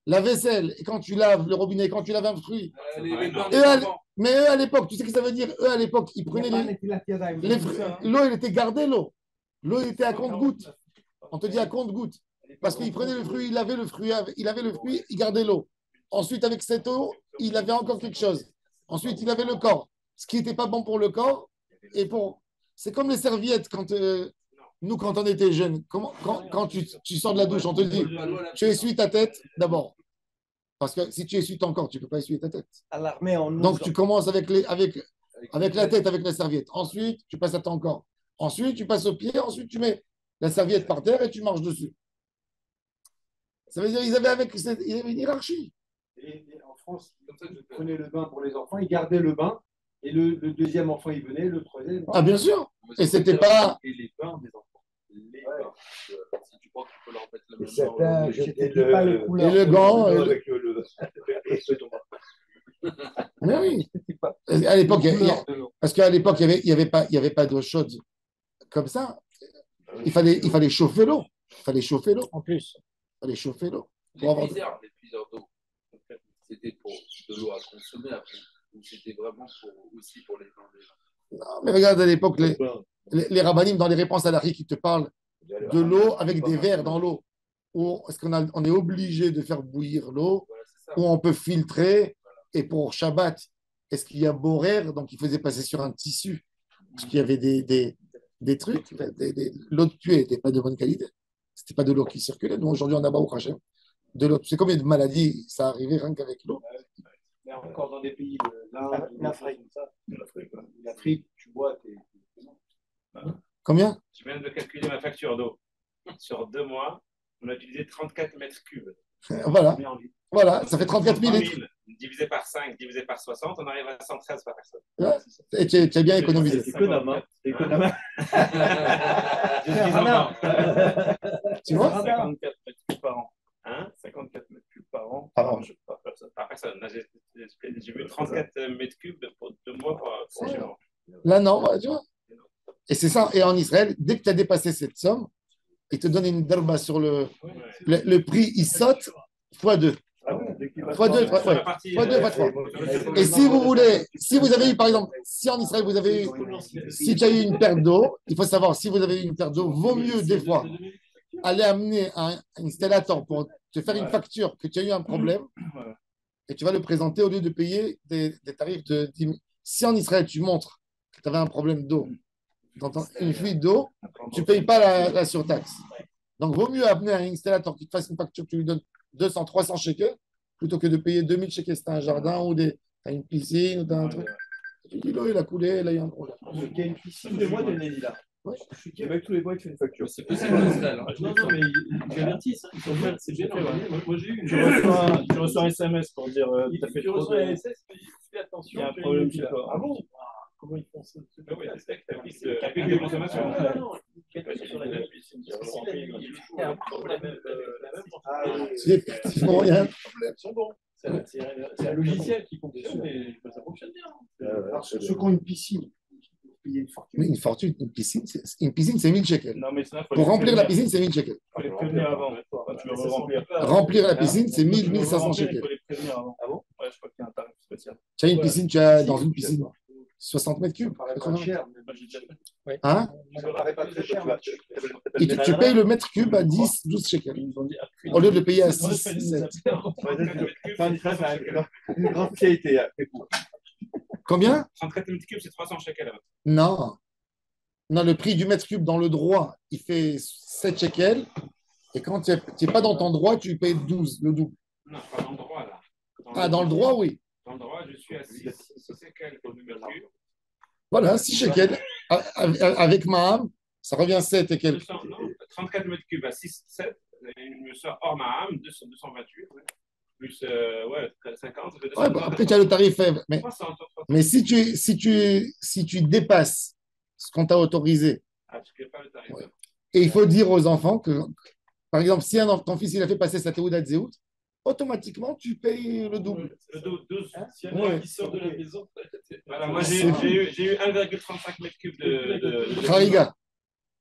La vaisselle, et quand tu laves le robinet, quand tu laves un fruit. Mais eux, à l'époque, tu sais ce que ça veut dire? Eux, à l'époque, ils prenaient les fruits. L'eau, elle était gardée, l'eau. L'eau, elle était à compte-goutte. On te dit à compte-goutte. Parce qu'il prenait le fruit, il lavait le fruit, il gardait l'eau. Ensuite, avec cette eau, il avait encore quelque chose. Ensuite, il avait le corps. Ce qui n'était pas bon pour le corps. Et pour... C'est comme les serviettes quand... Nous, quand on était jeunes, quand tu sors de la douche, on te dit, tu essuies ta tête d'abord. Parce que si tu essuies ton corps, tu ne peux pas essuyer ta tête. À l'armée, on Donc, tu commences avec la tête, avec la serviette. Ensuite, tu passes à ton corps. Ensuite, tu passes au pied. Ensuite, tu mets la serviette par terre et tu marches dessus. Ça veut dire qu'ils avaient une hiérarchie. Et en France, comme ça, je prenais le bain pour les enfants, ils gardaient le bain, et le deuxième enfant, il venait, le troisième. Ah, bien sûr. Et c'était pas... Et les bains des enfants. Les bains. Si tu crois qu'il faut leur mettre le même Certains bain. jetaient Et le gant. avec Mais oui. À l'époque, parce qu'à l'époque, il n'y avait pas d'eau chaude comme ça. Il fallait chauffer l'eau. Il fallait chauffer l'eau. En plus. Il fallait chauffer l'eau. Les puiseurs d'eau, c'était pour de l'eau à consommer après. Ou c'était vraiment aussi pour les bains des gens. Non, mais regarde, à l'époque, les rabbinim, dans les réponses à la qui te parlent de l'eau avec des verres dans l'eau. Est-ce on est obligé de faire bouillir l'eau, ou on peut filtrer, et pour Shabbat, est-ce qu'il y a borer, donc il faisait passer sur un tissu, parce qu'il y avait des trucs, l'eau de tuer n'était pas de bonne qualité. C'était pas de l'eau qui circulait. Nous, aujourd'hui, on a Baruch Hashem de l'eau. Tu sais combien de maladies ça arrivait rien qu'avec l'eau? Mais encore dans des pays de l'Afrique, tu bois, Combien? Je viens de calculer ma facture d'eau. Sur 2 mois, on a utilisé 34 mètres cubes. Voilà, ça fait 34 000 litres. Divisé par 5, divisé par 60, on arrive à 113 par personne. Ouais. Et tu as bien économisé. C'est économe. Tu vois? 54 mètres cubes par an. 54 mètres cubes par an. Par an. Par personne. Là, j'ai vu 34 mètres cubes pour 2 mois pour chez moi. Là, non, tu vois. Et c'est ça. Et en Israël, dès que tu as dépassé cette somme, ils te donnent une derba sur le prix, il saute x2. x2, x3. Et si vous voulez, si vous avez eu, par exemple, si en Israël, si tu as eu une perte d'eau, il faut savoir, si vous avez eu une perte d'eau, vaut mieux des fois aller amener un installateur pour te faire une facture que tu as eu un problème et tu vas le présenter au lieu de payer des tarifs de 10 000. Si en Israël, tu montres que tu avais un problème d'eau, une fuite d'eau, tu ne payes pas la surtaxe. Donc, vaut mieux amener un installateur qui te fasse une facture, tu lui donnes 200, 300 shekels, plutôt que de payer 2000 shekels si tu as un jardin ou une piscine ou un truc. Tu dis, l'eau, il a coulé, là, il y a un problème. Il y a une piscine de moi de Nelly là. Avec tous les mois, il fait une facture. C'est possible en Israël. Non, mais ils avertissent. C'est bien. Moi, j'ai eu. Tu reçois un SMS pour dire tu as fait trop de. Fais attention. Il y a un problème chez toi. Ah bon? Comment ils font ça? Oui, c'est que tu appliques des consommations. Non, C'est effectivement, il y a un problème. Ils sont bons. C'est un logiciel qui fonctionne et ça fonctionne bien. Alors, ceux qui ont une piscine, payer une fortune. Mais une fortune, une piscine, c'est 1000 shekels. Non, mais pour remplir la piscine, c'est 1000 shekels. Il faut les prévenir avant. Tu veux remplir. Remplir la piscine, c'est 1500 shekels. Il faut les prévenir avant. Ah bon? Ouais, je crois qu'il y a un tarif spécial. Tu as une piscine, tu as dans une piscine 60 mètres cubes. Hein? Et tu payes le mètre cube à 10, 12 shekels. Au lieu de le payer à 6, 7. Une grande qualité. Combien? 34 mètres cubes, c'est 300 shekels. Non. Non, le prix du mètre cube dans le droit, il fait 7 shekels. Et quand tu n'es pas dans ton droit, tu payes 12, le double. Non, pas dans le droit, là. Dans le droit, oui. Dans le droit, je suis à 6 shekels pour le mètre cube. Voilà, 6 shekels. Avec Maham, ça revient 7 et quelques. 34 mètres cubes à 6, 7. Il me sort hors Maham, 228. plus 50, ça fait Ouais, 200. après, tu as le tarif faible. Mais, 300, 300. mais si tu dépasses ce qu'on t'a autorisé, Tu ne pas le tarif. ouais. Et il faut dire aux enfants que, par exemple, si ton fils il a fait passer sa Théouda Zéout, automatiquement, tu payes le double. Le 12. S'il y a un qui sort de la maison. Voilà, moi, j'ai eu 1,35 mètres cubes de Khariga.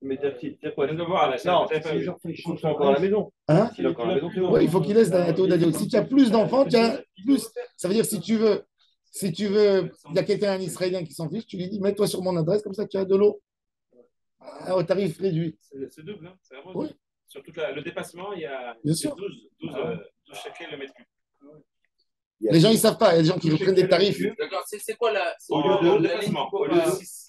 Mais t'as quoi? Je viens de voir, là. Non, c'est c'est genre, il faut encore à la maison. Hein? S'il est encore à la maison, Oui, il faut qu'il laisse la Théouda Zéout. Si tu as plus d'enfants, tu as plus. Ça veut dire, si tu veux, il y a quelqu'un, un Israélien qui s'en fiche, tu lui dis, mets-toi sur mon adresse, comme ça tu as de l'eau au tarif réduit. C'est double, hein. C'est vraiment Oui. double. Sur tout le dépassement, il y a Bien sûr. 12 shekels le mètre cube. Les gens, ils ne savent pas. Il y a des gens qui reprennent des tarifs. D'accord, c'est quoi la. Le dépassement, au lieu de 6.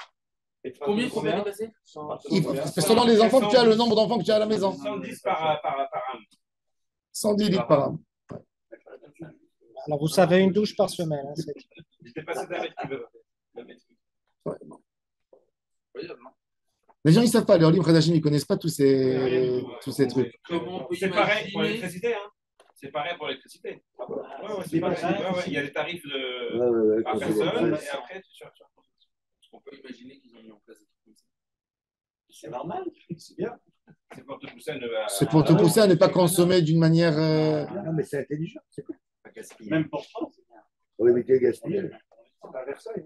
Combien il faut bien dépasser? Selon les enfants que tu as, le nombre d'enfants que tu as à la maison. 110 par âme. 110 litres par an. Alors, vous savez, une douche par semaine. Hein, J'ai dépassé d'un mètre cube. Ouais, bon. Les gens, ils ne savent pas. Les Olim Khadashim, ils ne connaissent pas tous ces trucs. C'est pareil pour l'électricité. Hein. C'est pareil pour l'électricité. C'est pareil. Il y a des tarifs par personne et après, tu cherches. On peut imaginer qu'ils ont mis en place des trucs comme ça. c'est normal, c'est bien. C'est pour te pousser C'est pour te pousser à ne pas consommer d'une manière. Non, mais c'est intelligent, c'est quoi? Même pour toi, c'est bien. Oui, mais tu es gaspillé. C'est pas Versailles.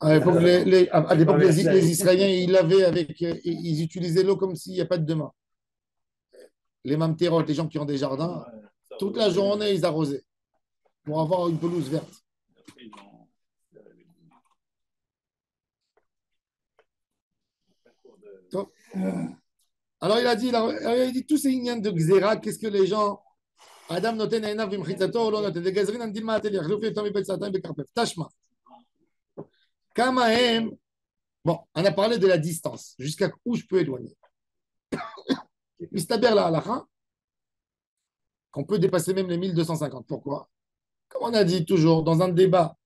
À l'époque, les Israéliens, ils utilisaient l'eau comme s'il n'y a pas de demain. Les mamterotes, les gens qui ont des jardins, toute la journée, ils arrosaient pour avoir une pelouse verte. Alors, il a dit tous ces lignes de Xéra, qu'est-ce que les gens. Adam noten einav vimchitzato, lo noten. Les gazrin andil ma'atel yachlouf yotam ibet satan bekarpef. Tashma. Kamahem. Bon, on a parlé de la distance. Jusqu'à où je peux éloigner. Mistaber la halakha, qu'on peut dépasser même les 1250. Pourquoi? Comme on a dit toujours, dans un débat,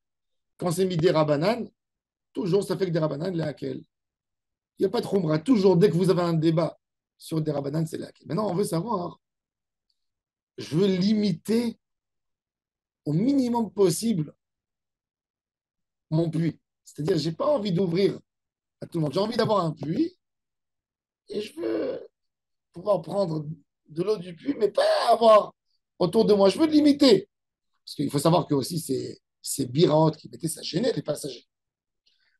quand c'est mis des rabanan, toujours ça fait que des rabanan, les hakel. Il n'y a pas de khumra. Toujours, dès que vous avez un débat sur des rabanan, c'est les hakel. Maintenant, on veut savoir, je veux limiter au minimum possible mon puits. C'est-à-dire, je n'ai pas envie d'ouvrir à tout le monde. J'ai envie d'avoir un puits et je veux pouvoir prendre de l'eau du puits, mais pas avoir autour de moi. Je veux limiter. Parce qu'il faut savoir que aussi, c'est Biraot qui mettait ça gênait les passagers.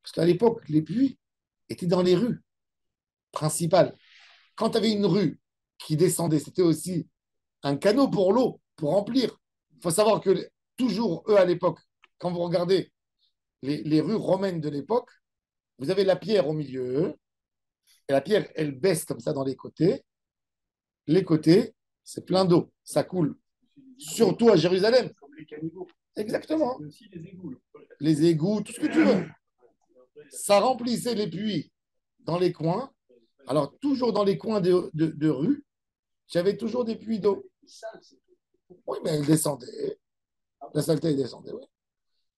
Parce qu'à l'époque, les puits étaient dans les rues principales. Quand tu avais une rue qui descendait, c'était aussi un canot pour l'eau, pour remplir. Il faut savoir que toujours, eux, à l'époque, quand vous regardez les rues romaines de l'époque, vous avez la pierre au milieu, et la pierre, elle baisse comme ça dans les côtés. Les côtés, c'est plein d'eau, ça coule. Surtout à Jérusalem. Comme les caniveaux. Exactement. Et aussi les égouts. Les égouts, tout ce que tu veux. Ça remplissait les puits dans les coins. Alors, toujours dans les coins de rue, j'avais toujours des puits d'eau. Oui, mais elle descendait. La saleté, elle descendait, oui.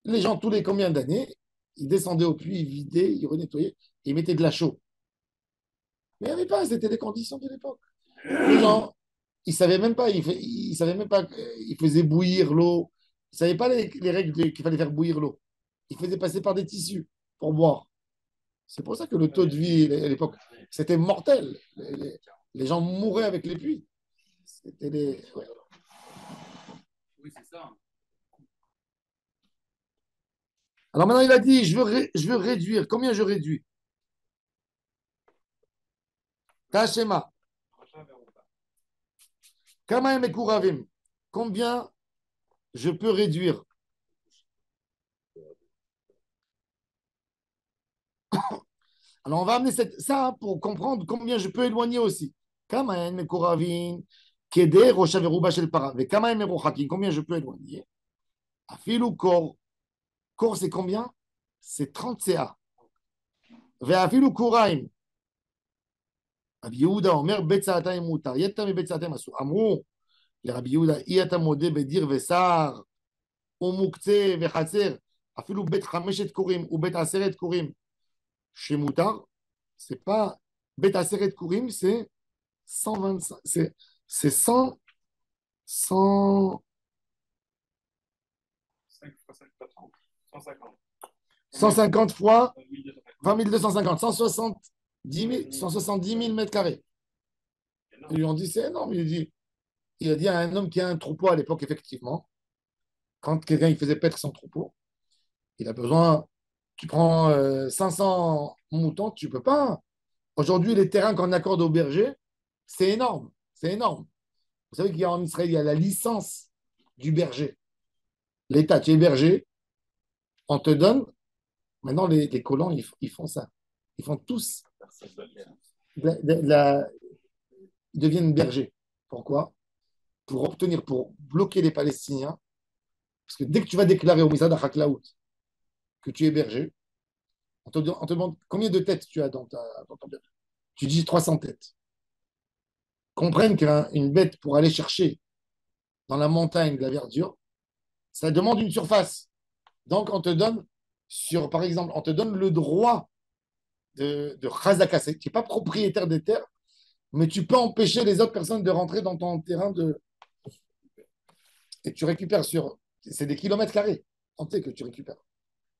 Les gens, tous les combien d'années, ils descendaient au puits, ils vidaient, ils renettoyaient, ils mettaient de la chaux. Mais il n'y avait pas, c'était les conditions de l'époque. Les gens, ils ne savaient même pas, ils savaient même pas qu'ils faisaient bouillir l'eau. Ils ne savaient pas les règles qu'il fallait faire bouillir l'eau. Ils faisaient passer par des tissus pour boire. C'est pour ça que le taux de vie à l'époque, c'était mortel. Les gens mouraient avec les puits. C'était les. Ouais. Oui, c'est ça. Alors maintenant, il a dit, je veux réduire. Combien je réduis? Tachema. Kamaem et Kouravim. Combien je peux réduire? Alors, on va amener ça pour comprendre combien je peux éloigner aussi. Kamaem et Kouravim. Keder, Rocha Verouba Shel Para. Mais Kamaem et Rochakim. Combien je peux éloigner? Afilou Kor. Kor, c'est combien? C'est 30 CA. Ve'afilou Kouraim. Rabbi Yehuda Omer Betzaatem Mutar. Yetta mi Betzaatem Asur. Amrou. לרבי יהודה, אי אתה מודה בדיר ושר, ומוקצה וחצר, אפילו בית 5 קוראים ובית 10 קוראים, שמותר, c'est pas, בית 10 קוראים, c'est 125, c'est 100, 5 fois 5, pas 30. 150. 150 fois 20 250. 20 250, 170 000 mètres carrés. Ils lui ont dit, c'est énorme. Il a dit à un homme qui a un troupeau à l'époque, effectivement, quand quelqu'un il faisait paître son troupeau, il a besoin, tu prends 500 moutons, tu ne peux pas. Aujourd'hui, les terrains qu'on accorde aux bergers, c'est énorme. C'est énorme. Vous savez qu'il y a en Israël, il y a la licence du berger. L'État, tu es berger, on te donne. Maintenant, les colons, ils font ça. Ils font tous. Ils deviennent bergers. Pourquoi? Pour bloquer les Palestiniens. Parce que dès que tu vas déclarer au Misad HaKlaout que tu es berger, on te demande combien de têtes tu as dans ton berger. Tu dis 300 têtes. Comprennent qu'une bête, pour aller chercher dans la montagne de la verdure, ça demande une surface. Donc, on te donne, par exemple, on te donne le droit de Khazaka. Tu n'es pas propriétaire des terres, mais tu peux empêcher les autres personnes de rentrer dans ton terrain et tu récupères c'est des kilomètres carrés entiers que tu récupères.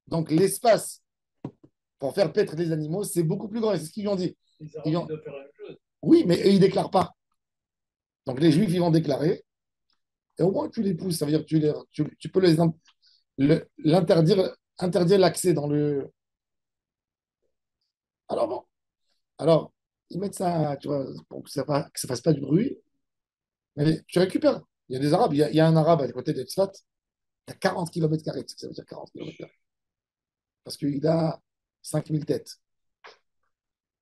Donc, l'espace pour faire paître les animaux, c'est beaucoup plus grand. C'est ce qu'ils lui ont dit. Ils ont envie de faire la même chose. Oui, mais ils ne déclarent pas. Donc, les Juifs, ils vont déclarer. Et au moins, tu les pousses. Ça veut dire que tu peux interdire l'accès dans le. Alors, bon. Alors, ils mettent ça, tu vois, pour que ça ne fasse pas du bruit. Mais tu récupères. Il y a des Arabes. Il y a un Arabe à côté de Tzfat. Il a 40 km². Ça veut dire 40 km². Parce qu'il a 5000 têtes.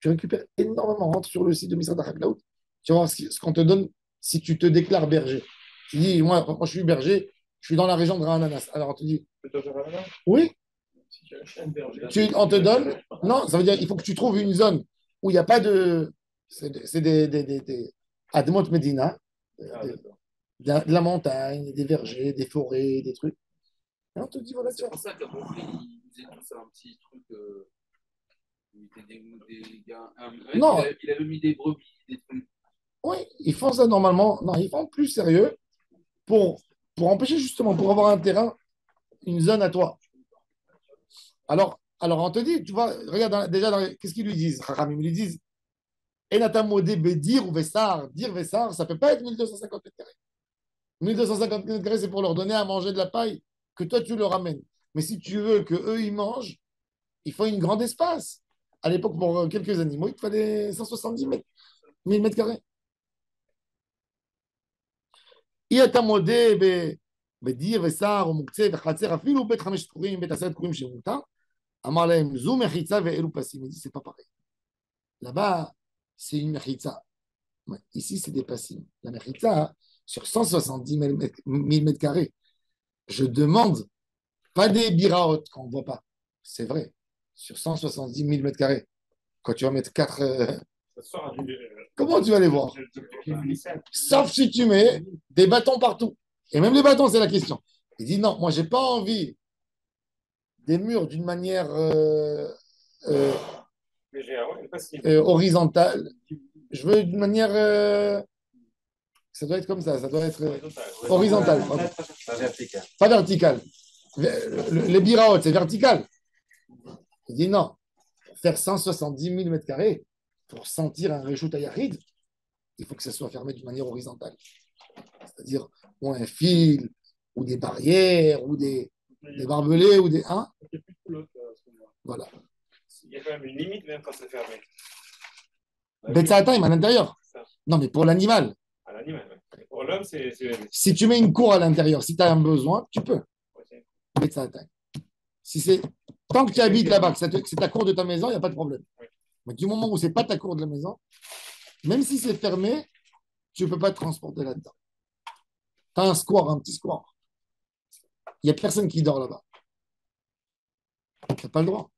Tu récupères énormément. Rentre sur le site de Misrad HaKlaout. Tu vas voir ce qu'on te donne si tu te déclares berger. Tu dis, moi, je suis berger, je suis dans la région de Rananas. Alors, on te dit, oui, Si tu achètes un berger, on te donne. Non, ça veut dire qu'il faut que tu trouves une zone où il n'y a pas de. C'est des Admot Medina, de la montagne, des vergers, des forêts, des trucs. Et on te dit, voilà, C'est pour ça qu'à mon prix, il faisait tout ça, un petit truc. Il était Non. Il avait mis des brebis, des trucs. Oui, ils font ça normalement. Non, ils font plus sérieux pour empêcher justement, pour avoir un terrain, une zone à toi. Alors on te dit, tu vois, regarde qu'est-ce qu'ils lui disent, Chachamim, ils lui disent, Enatamodé Bedir ou Vessar, dire Vessar, ça ne peut pas être 1250 mètres carrés. 1250 mètres carrés, c'est pour leur donner à manger de la paille que toi tu leur amènes. Mais si tu veux qu'eux ils mangent, il faut une grande espace. À l'époque, pour quelques animaux, il te fallait 170 1000 mètres carrés. אי אתה מודה בדיר ושר ומוקצה וחצר אפילו בית 5 קורים, בית 10 קורים שמותר, אמר להם זו מחיצה ואלו פסים. Il dit c'est pas pareil. Là-bas, c'est une mechitza. Ici, c'est des passim. La mechitza, sur 170 000 mètres carrés, je demande pas des biraot qu'on ne voit pas. C'est vrai. Sur 170 000 mètres carrés, quand tu vas mettre 4. Comment tu vas les voir? Sauf si tu mets des bâtons partout. Et même les bâtons, c'est la question. Il dit non, moi, je n'ai pas envie des murs d'une manière horizontale. Je veux d'une manière. Ça doit être comme ça doit être horizontal. Pas vertical. Les biraot, c'est vertical. Il dit non, faire 170 000 mètres carrés pour sentir un réchout à Yahid, il faut que ça soit fermé d'une manière horizontale. C'est-à-dire, ou un fil, ou des barrières, ou des barbelés, ou des. Hein? Voilà. Il y a quand même une limite même quand c'est fermé. Betsaatayim à l'intérieur. Non, mais pour l'animal. À l'animal, oui. Pour l'homme, c'est. Si tu mets une cour à l'intérieur, si tu as un besoin, tu peux. Betsaatayim. Si c'est. Tant que tu habites là-bas, que c'est ta cour de ta maison, il n'y a pas de problème. Oui. Mais du moment où ce n'est pas ta cour de la maison, même si c'est fermé, tu ne peux pas te transporter là-dedans. Tu as un square, un petit square. Il n'y a personne qui dort là-bas. Tu n'as pas le droit.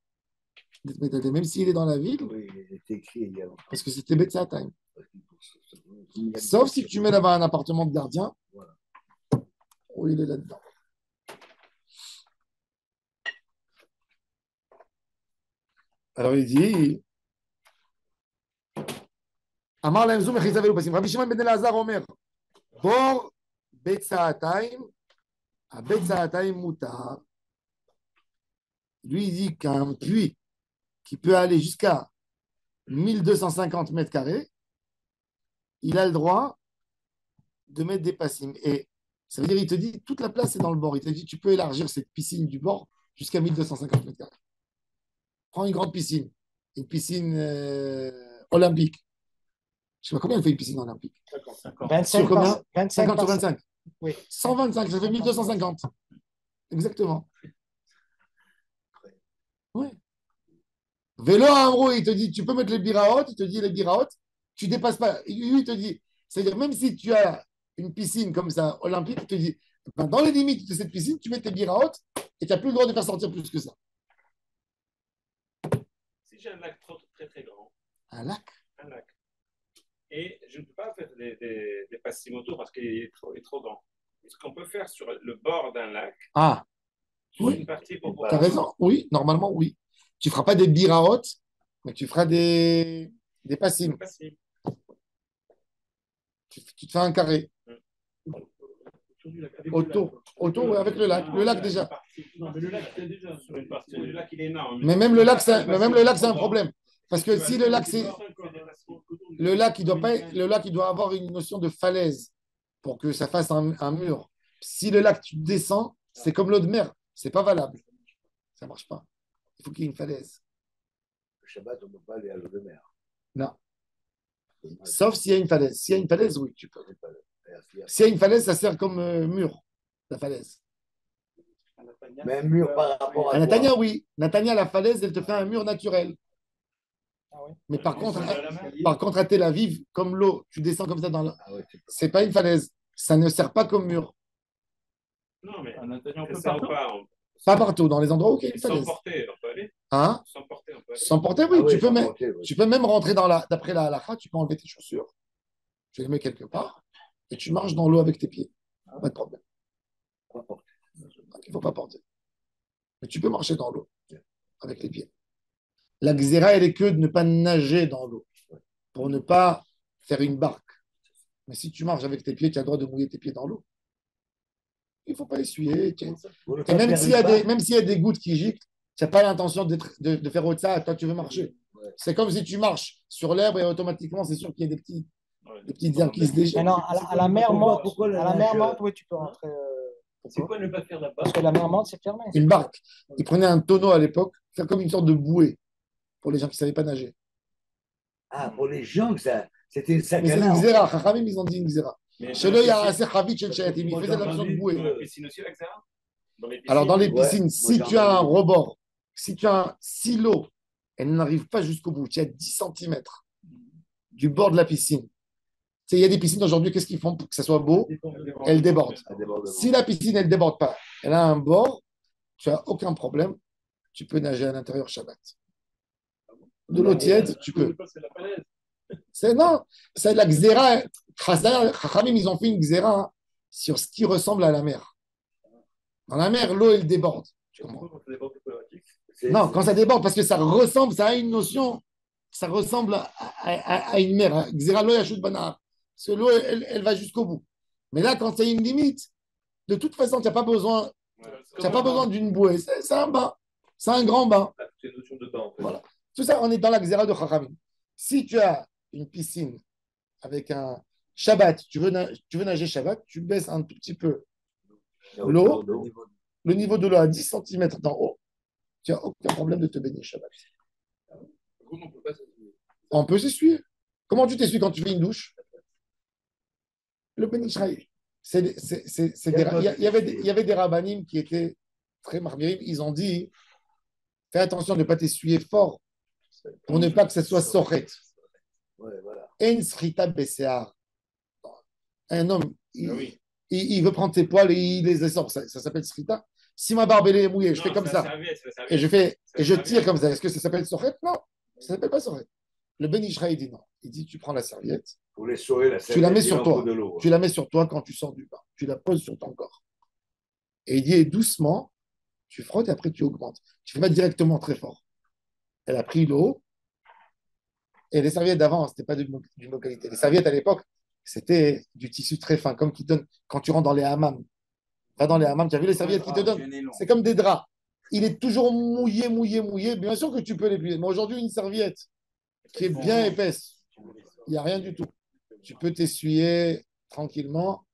Même s'il est dans la ville. Oui, il est écrit également. Parce que c'était Betsaatayim. Sauf si tu mets là-bas un appartement de gardien. Voilà. Où il est là-dedans. Alors il dit Amar lהם זו מחיצה ואלו פסים. רבי שמעון בן אלעזר אומר בור בצעתיים à Betzaataim Moutar, lui, il dit qu'un puits qui peut aller jusqu'à 1250 mètres carrés, il a le droit de mettre des passim. Et ça veut dire, il te dit, toute la place est dans le bord. Il te dit, tu peux élargir cette piscine du bord jusqu'à 1250 mètres carrés. Prends une grande piscine, une piscine olympique. Je ne sais pas combien elle fait une piscine olympique. 25 sur combien 25 50 sur 25. Oui. 125, ça fait 1250. Exactement. Oui. Vélo à Amro, il te dit, tu peux mettre les biraot, il te dit les biraot, tu ne dépasses pas. Lui, il te dit, c'est-à-dire, même si tu as une piscine comme ça, olympique, il te dit, ben, dans les limites de cette piscine, tu mets tes biraot et tu n'as plus le droit de faire sortir plus que ça. Si j'ai un lac très très grand. Un lac. Un lac. Et je ne peux pas faire des passimotos parce qu'il est trop grand. Ce qu'on peut faire sur le bord d'un lac, Ah, oui. Une partie pour Tu as raison, oui, normalement, oui. Tu ne feras pas des biraot, mais tu feras des passim. Tu te fais un carré. Autour, avec le lac. Le lac déjà. Non, mais le lac, c'est déjà sur une partie. Le lac, il est énorme. Mais même le lac, c'est un problème. Parce que si le lac, c'est. Le lac, il doit avoir une notion de falaise pour que ça fasse un mur. Si le lac, tu descends, c'est comme l'eau de mer. C'est pas valable. Ça marche pas. Il faut qu'il y ait une falaise. Le Shabbat, on ne peut pas aller à l'eau de mer. Non. Sauf s'il y a une falaise. S'il y a une falaise, oui, tu peux. S'il y a une falaise, ça sert comme mur, la falaise. Mais un mur par rapport à. Natania, oui. Natania, la falaise, elle te fait un mur naturel. Ah oui. Mais par contre, à Tel Aviv, comme l'eau, tu descends comme ça dans l'eau. C'est pas une falaise. Ça ne sert pas comme mur. Non, mais on peut pas partout. Dans les endroits où il y a une falaise. Sans porter, on peut aller. Hein? Sans porter, on peut aller. Sans porter, oui. Ah oui, Tu peux même rentrer d'après la halakha, tu peux enlever tes chaussures. Tu les mets quelque part et tu marches dans l'eau avec tes pieds. Pas de problème. Il ne faut pas porter. Mais tu peux marcher dans l'eau avec les pieds. La xéra, elle est que de ne pas nager dans l'eau pour ne pas faire une barque. Mais si tu marches avec tes pieds, tu as le droit de mouiller tes pieds dans l'eau. Il ne faut pas essuyer. Et même s'il y a des gouttes qui giclent, tu n'as pas l'intention de faire autre ça, toi tu veux marcher. C'est comme si tu marches sur l'herbe et automatiquement, c'est sûr qu'il y a des petites herbes qui se déchirent. Non, à la mer monte, oui, tu peux rentrer. C'est quoi ne pas faire là-bas? Parce que la mer monte, c'est fermé. Une barque. Ils prenaient un tonneau à l'époque, faire comme une sorte de bouée pour les gens qui ne savaient pas nager. Ah, pour les gens, c'était une sac mais à c'est main. une xéra. Chachamim, ils ont dit une xéra. Chez eux, il y a assez chavit chez le chayatim. Ils faisaient la notion de bouée. Alors, dans les piscines, si tu as un rebord, si l'eau, elle n'arrive pas jusqu'au bout, tu as 10 cm du bord de la piscine. Il y a des piscines aujourd'hui, qu'est-ce qu'ils font pour que ça soit beau? Elles débordent. Si la piscine, elle ne déborde pas, elle a un bord, tu n'as aucun problème, tu peux nager à l'intérieur Shabbat. De l'eau tiède, tu peux. Non, c'est la xéra. Chachamim, ils ont fait une xéra sur ce qui ressemble à la mer. Dans la mer, l'eau, elle déborde. Tu comprends? Non, quand ça déborde, parce que ça a une notion, ça ressemble à une mer. Xéra l'eau, yachut banar. Parce que l'eau, elle va jusqu'au bout. Mais là, quand il y a une limite, de toute façon, tu n'as pas besoin d'une bouée. C'est un bain. C'est un grand bain. C'est une notion de bain, en fait. Voilà. Tout ça, on est dans la xéra de Chachamim. Si tu as une piscine avec un Shabbat, tu veux nager Shabbat, tu baisses un tout petit peu l'eau, le niveau de l'eau à 10 cm d'en haut, tu n'as aucun problème de te baigner Shabbat. On peut s'essuyer. Comment tu t'essuies quand tu fais une douche? Le Ben Israël. Il y avait des rabbinim qui étaient très marmirim. Ils ont dit, fais attention de ne pas t'essuyer fort pour ne pas que ce soit sochet. En srita besear. Un homme, il veut prendre ses poils et il les sort. Ça s'appelle srita. Si ma barbe est mouillée, je fais comme ça. Et je tire comme ça. Est-ce que ça s'appelle sochet? Non, ça ne s'appelle pas sochet. Le Ben Israël dit non. Il dit, tu prends la serviette. Pour les sauver, tu la mets sur toi. Tu la mets sur toi quand tu sors du bain. Tu la poses sur ton corps. Et il dit, doucement, tu frottes et après tu augmentes. Tu ne fais pas directement très fort. Elle a pris l'eau. Et les serviettes d'avant, ce n'était pas d'une bonne qualité. Les serviettes à l'époque, c'était du tissu très fin, comme qui donne quand tu rentres dans les hammams. Va dans les hammams, tu as vu les serviettes qu'ils te donnent? C'est comme des draps. Il est toujours mouillé, mouillé, mouillé. Bien sûr que tu peux l'épuiser. Mais aujourd'hui, une serviette qui est bien épaisse, il n'y a rien du tout. Tu peux t'essuyer tranquillement.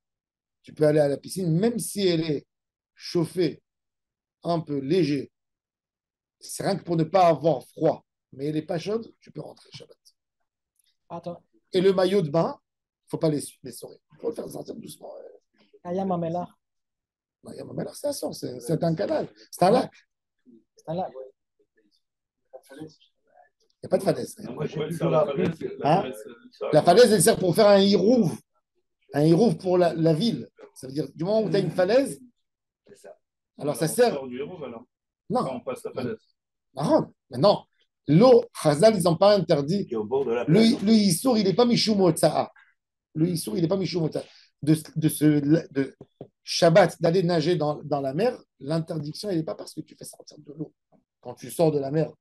Tu peux aller à la piscine, même si elle est chauffée, un peu léger. C'est rien que pour ne pas avoir froid. Mais elle n'est pas chaude, tu peux rentrer Shabbat. Attends, Et le maillot de bain, il ne faut pas l'essorer. Il faut le faire sortir doucement. Ayam Amela, Mais alors, c'est un sort, c'est un canal, c'est un lac. c'est un lac. Il n'y a pas de falaise. Moi, j'ai Sur plutôt la appris falaise, que- Hein La falaise, elle sert pour faire un hirouv. Un hirouv pour la ville. Ça veut dire, du moment où tu as une falaise, C'est ça. alors ça on sert. sort du héros, alors. Non, Quand on passe la falaise. marron. Mais non, l'eau, Chazal, ils n'ont pas interdit. Qui est au bord de la Le plage. Issour, il n'est pas Mishum Otsa'a. Le Issour, il n'est pas Mishum Otsa'a. De Shabbat, d'aller nager dans la mer, l'interdiction, elle n'est pas parce que tu fais sortir de l'eau. Quand tu sors de la mer,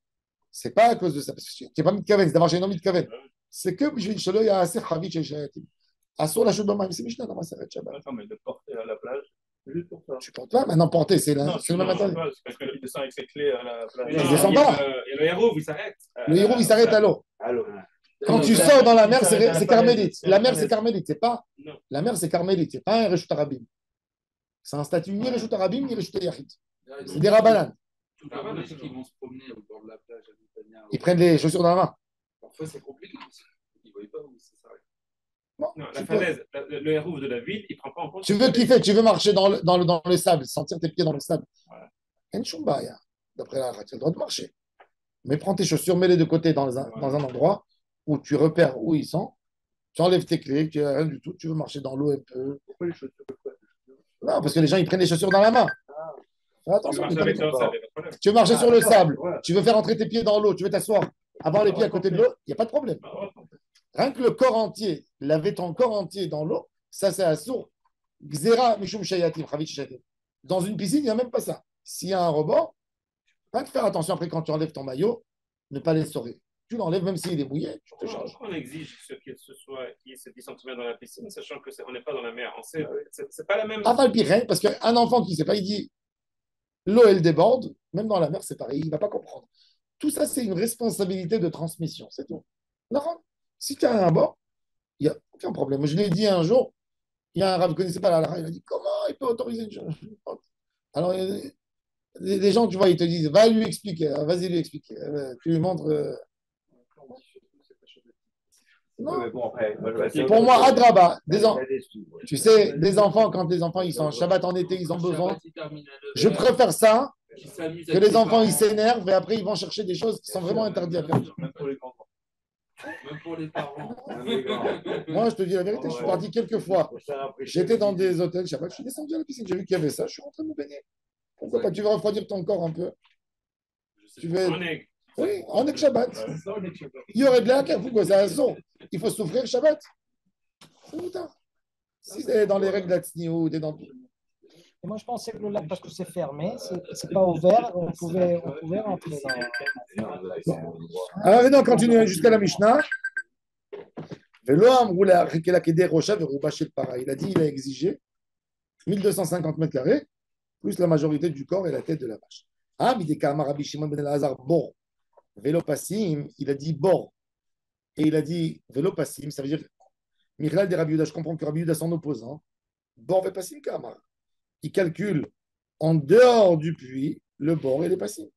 c'est pas à cause de ça. Parce que tu n'es pas mitkaven, c'est d'avoir chez un mitkaven. C'est que je vais il y a assez chavit chez Shayatim. Assur la chute c'est Mishnah dans ma serrette Shabbat. Attends, mais de porter à la plage, juste pour ça. Tu portes pas, maintenant porter, c'est Non, le même non, interdit. c'est parce qu'il descend avec ses clés à la plage. Il descend pas. Et le héros, il s'arrête. Le héros, il s'arrête à l'eau. Alors, Quand tu sors dans la mer, c'est carmélite. La mer, c'est carmélite. C'est pas. Non. La mer, c'est carmélite. C'est pas un Reshut Arabim. C'est un statut ni Reshut Arabim, ni Reshut Yachid. C'est des Rabbanan. Tous les Rabbinés qui vont se promener au bord de la plage à Montagna. Ils prennent les chaussures dans la main. Parfois, c'est compliqué. Ils ne voient pas où ça s'arrête. Non, Non, tu la peux. falaise, le héros de la ville, il ne prend pas en compte. Tu veux kiffer, tu veux marcher dans le sable, sentir tes pieds dans le sable. Voilà. En Shumbaya. D'après la tu as le droit de marcher. Mais prends tes chaussures, mets-les de côté dans un endroit où tu repères où ils sont. Tu enlèves tes clés, tu n'as rien du tout. Tu veux marcher dans l'eau un peu. Pourquoi les chaussures? Non, parce que les gens, ils prennent les chaussures dans la main. Fais Tu attention. marches avec toi, ça, il n'y a pas de problème. Tu veux marcher sur le sable. voilà. Tu veux faire entrer tes pieds dans l'eau. Tu veux t'asseoir, avoir les pieds à côté de l'eau. Il n'y a pas de problème. Rien que le corps entier, laver ton corps entier dans l'eau, ça, c'est assourd. Xera, Mishum Shayatim, Chavit Shayatim. Dans une piscine, il n'y a même pas ça. S'il y a un rebord, rien que faire attention après quand tu enlèves ton maillot, ne pas l'essorer. Tu l'enlèves même s'il est mouillé, tu te changes. Pourquoi on exige qu'il y ait ces 10 cm dans la piscine, sachant qu'on n'est pas dans la mer? C'est pas la même. Aval Pirel, parce qu'un enfant qui ne sait pas, il dit l'eau, elle déborde, même dans la mer, c'est pareil, il ne va pas comprendre. Tout ça, c'est une responsabilité de transmission, c'est tout. Non, si tu as un bord, il n'y a aucun problème. Je l'ai dit un jour, il y a un rab qui ne connaissait pas la halakha, il a dit comment il peut autoriser une chose? Alors, les gens, tu vois, ils te disent va lui expliquer, vas-y lui expliquer. Tu lui montres. Non. mais bon, après, moi, je vais essayer Pour de- moi, Adraba, Il y a des sous, ouais. tu sais, des enfants, quand les enfants ils sont en Shabbat en été, ils ont besoin. Je préfère ça que les enfants ils s'énervent et après ils vont chercher des choses qui sont vraiment interdites à faire. Même pour les grands. Même pour les parents. Moi, je te dis la vérité, je suis parti quelques fois. Pour ça, après, J'étais dans des hôtels Shabbat, je suis descendu à la piscine, j'ai vu qu'il y avait ça, je suis rentré me baigner. Pourquoi pas? Tu veux refroidir ton corps un peu? Tu veux. On est. Oui, on est que Shabbat. C'est ça, on est que- Il y aurait de la pourquoi c'est un son. Il faut souffrir Shabbat. C'est tout tard. Si c'est dans les règles d'Atsniou, t'es dans tout. Et moi, je pensais que le lac, parce que c'est fermé, c'est pas ouvert, on pouvait rentrer dans. Alors, maintenant, on continue jusqu'à la Mishnah. Velo amrou la rikela keder rocha verouba shel para. Il a dit, il a exigé 1250 mètres carrés, plus la majorité du corps et la tête de la vache. Ah, mideka amar Rabbi Shimon ben Elazar bor. Velo passim, il a dit bor. Et il a dit velo passim, ça veut dire Michlal de Rabbi Yehuda. Je comprends que Rabbi Yehuda s'en oppose. Hein. Bor ve passim kamar. Il calcule en dehors du puits le bord et les passim.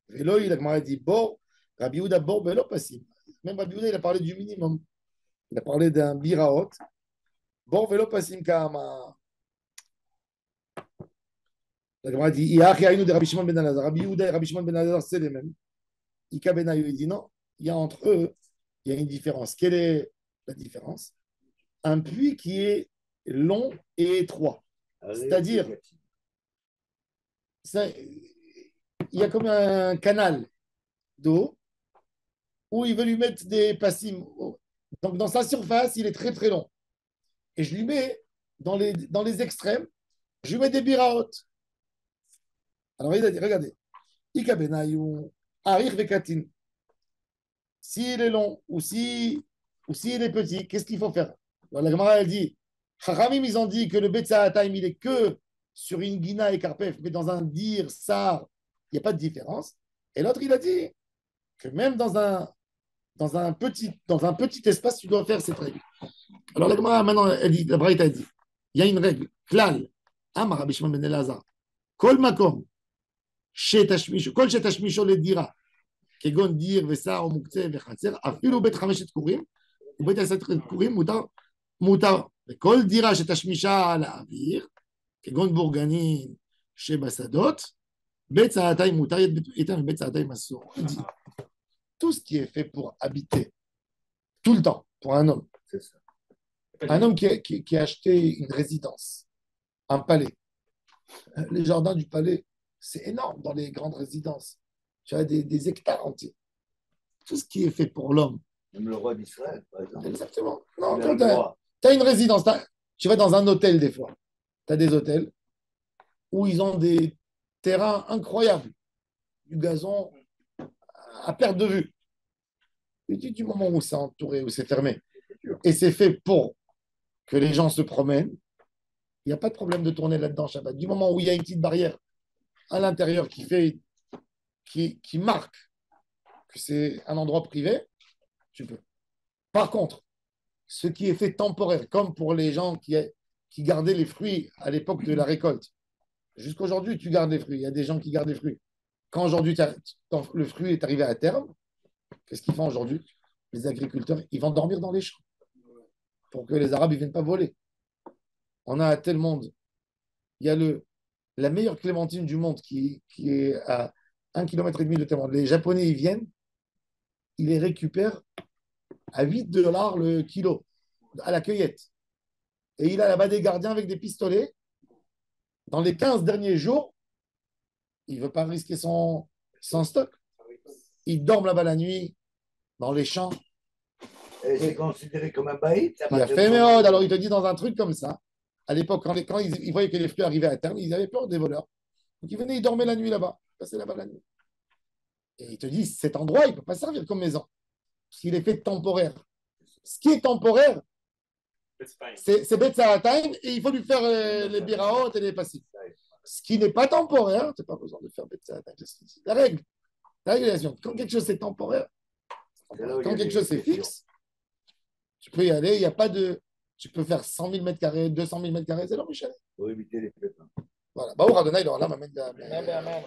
Velo, il a dit bor, Rabbi Yehuda bor velo passim. Même Rabbi Yehuda, il a parlé du minimum. Il a parlé d'un biraot. Bor velo passim kamar. La Gemara dit Iachi Aïnou de Rabbi Shimon ben Elazar. Rabbi Yehuda et Rabbi Shimon ben Elazar, c'est les mêmes. Ika ben Ayu, il dit non, il y a entre eux, il y a une différence. Quelle est la différence? Un puits qui est long et étroit. C'est-à-dire, il y a comme un canal d'eau où il veut lui mettre des passim. Donc, dans sa surface, il est très très long. Et je lui mets dans les extrêmes, je lui mets des biraot. Alors, il a dit, regardez, Ika benayou, Arich vekatin. S'il est long ou s'il est petit, qu'est-ce qu'il faut faire? Alors, la Gemara, elle dit, Chachamim, ils ont dit que le Betsa Ataim, il est que sur une guina et carpef, mais dans un dir, sar, il n'y a pas de différence. Et l'autre, il a dit que même dans un petit espace, tu dois faire cette règle. Alors la Gemara, maintenant, elle dit, la Braïta a dit, il y a une règle, klal, Amar Rabbi Shimon ben Elazar, kol makom, kol shetashmisho le dira, kegon dir vesar ou muktzeh vechatzer, afilu bet chameshet kurim, ou bet asat kurim, mutar, kol dira shetashmisha al avir, kegon bourganin, shebasadot, bet sa'atay mutar, etam bet sa'atay masor. Il dit, tout ce qui est fait pour habiter tout le temps, pour un homme, C'est ça. un homme qui a acheté une résidence, un palais. Les jardins du palais, c'est énorme dans les grandes résidences. Tu as des hectares entiers. Tout ce qui est fait pour l'homme. Même le roi d'Israël, par exemple. Exactement. Non, Il a quand le tu droit. as une résidence, tu vas dans un hôtel des fois. Tu as des hôtels où ils ont des terrains incroyables, du gazon à perte de vue. Et du moment où c'est entouré, où c'est fermé, et c'est fait pour que les gens se promènent, il n'y a pas de problème de tourner là-dedans Shabbat. Du moment où il y a une petite barrière à l'intérieur qui marque que c'est un endroit privé, tu peux. Par contre, ce qui est fait temporaire, comme pour les gens qui gardaient les fruits à l'époque de la récolte, jusqu'à aujourd'hui, tu gardes les fruits. Il y a des gens qui gardent les fruits. Quand aujourd'hui le fruit est arrivé à terme, qu'est-ce qu'ils font aujourd'hui? Les agriculteurs, ils vont dormir dans les champs pour que les Arabes ne viennent pas voler. On a à tel monde. Il y a la meilleure clémentine du monde qui est à 1,5 km de tel monde. Les Japonais, ils viennent, ils les récupèrent à 8 $ le kilo à la cueillette. Et il a là-bas des gardiens avec des pistolets. Dans les 15 derniers jours, il ne veut pas risquer son stock. Ils dorment là-bas la nuit, dans les champs. Et c'est considéré comme un baït. Il a fait méode. Alors il te dit dans un truc comme ça, à l'époque, quand ils voyaient que les fruits arrivaient à terme, ils avaient peur des voleurs. Donc ils venaient, ils dormaient la nuit là-bas, passaient là-bas la nuit. Et il te dit, cet endroit, il ne peut pas servir comme maison. Parce qu'il est fait temporaire. Ce qui est temporaire, c'est Betzaratime et il faut lui faire les biraot et les passifs. Ce qui n'est pas temporaire, tu n'as pas besoin de faire Betzaratime. C'est la règle. La régulation. Quand quelque chose est temporaire, quand quelque chose est fixe, tu peux y aller, il n'y a pas de. Tu peux faire 100 000 mètres carrés, 200 000 mètres carrés, c'est là, Michel. Pour éviter les pépins. Voilà. Bah, Adonai, il aura là, m'amène. Amen, amen.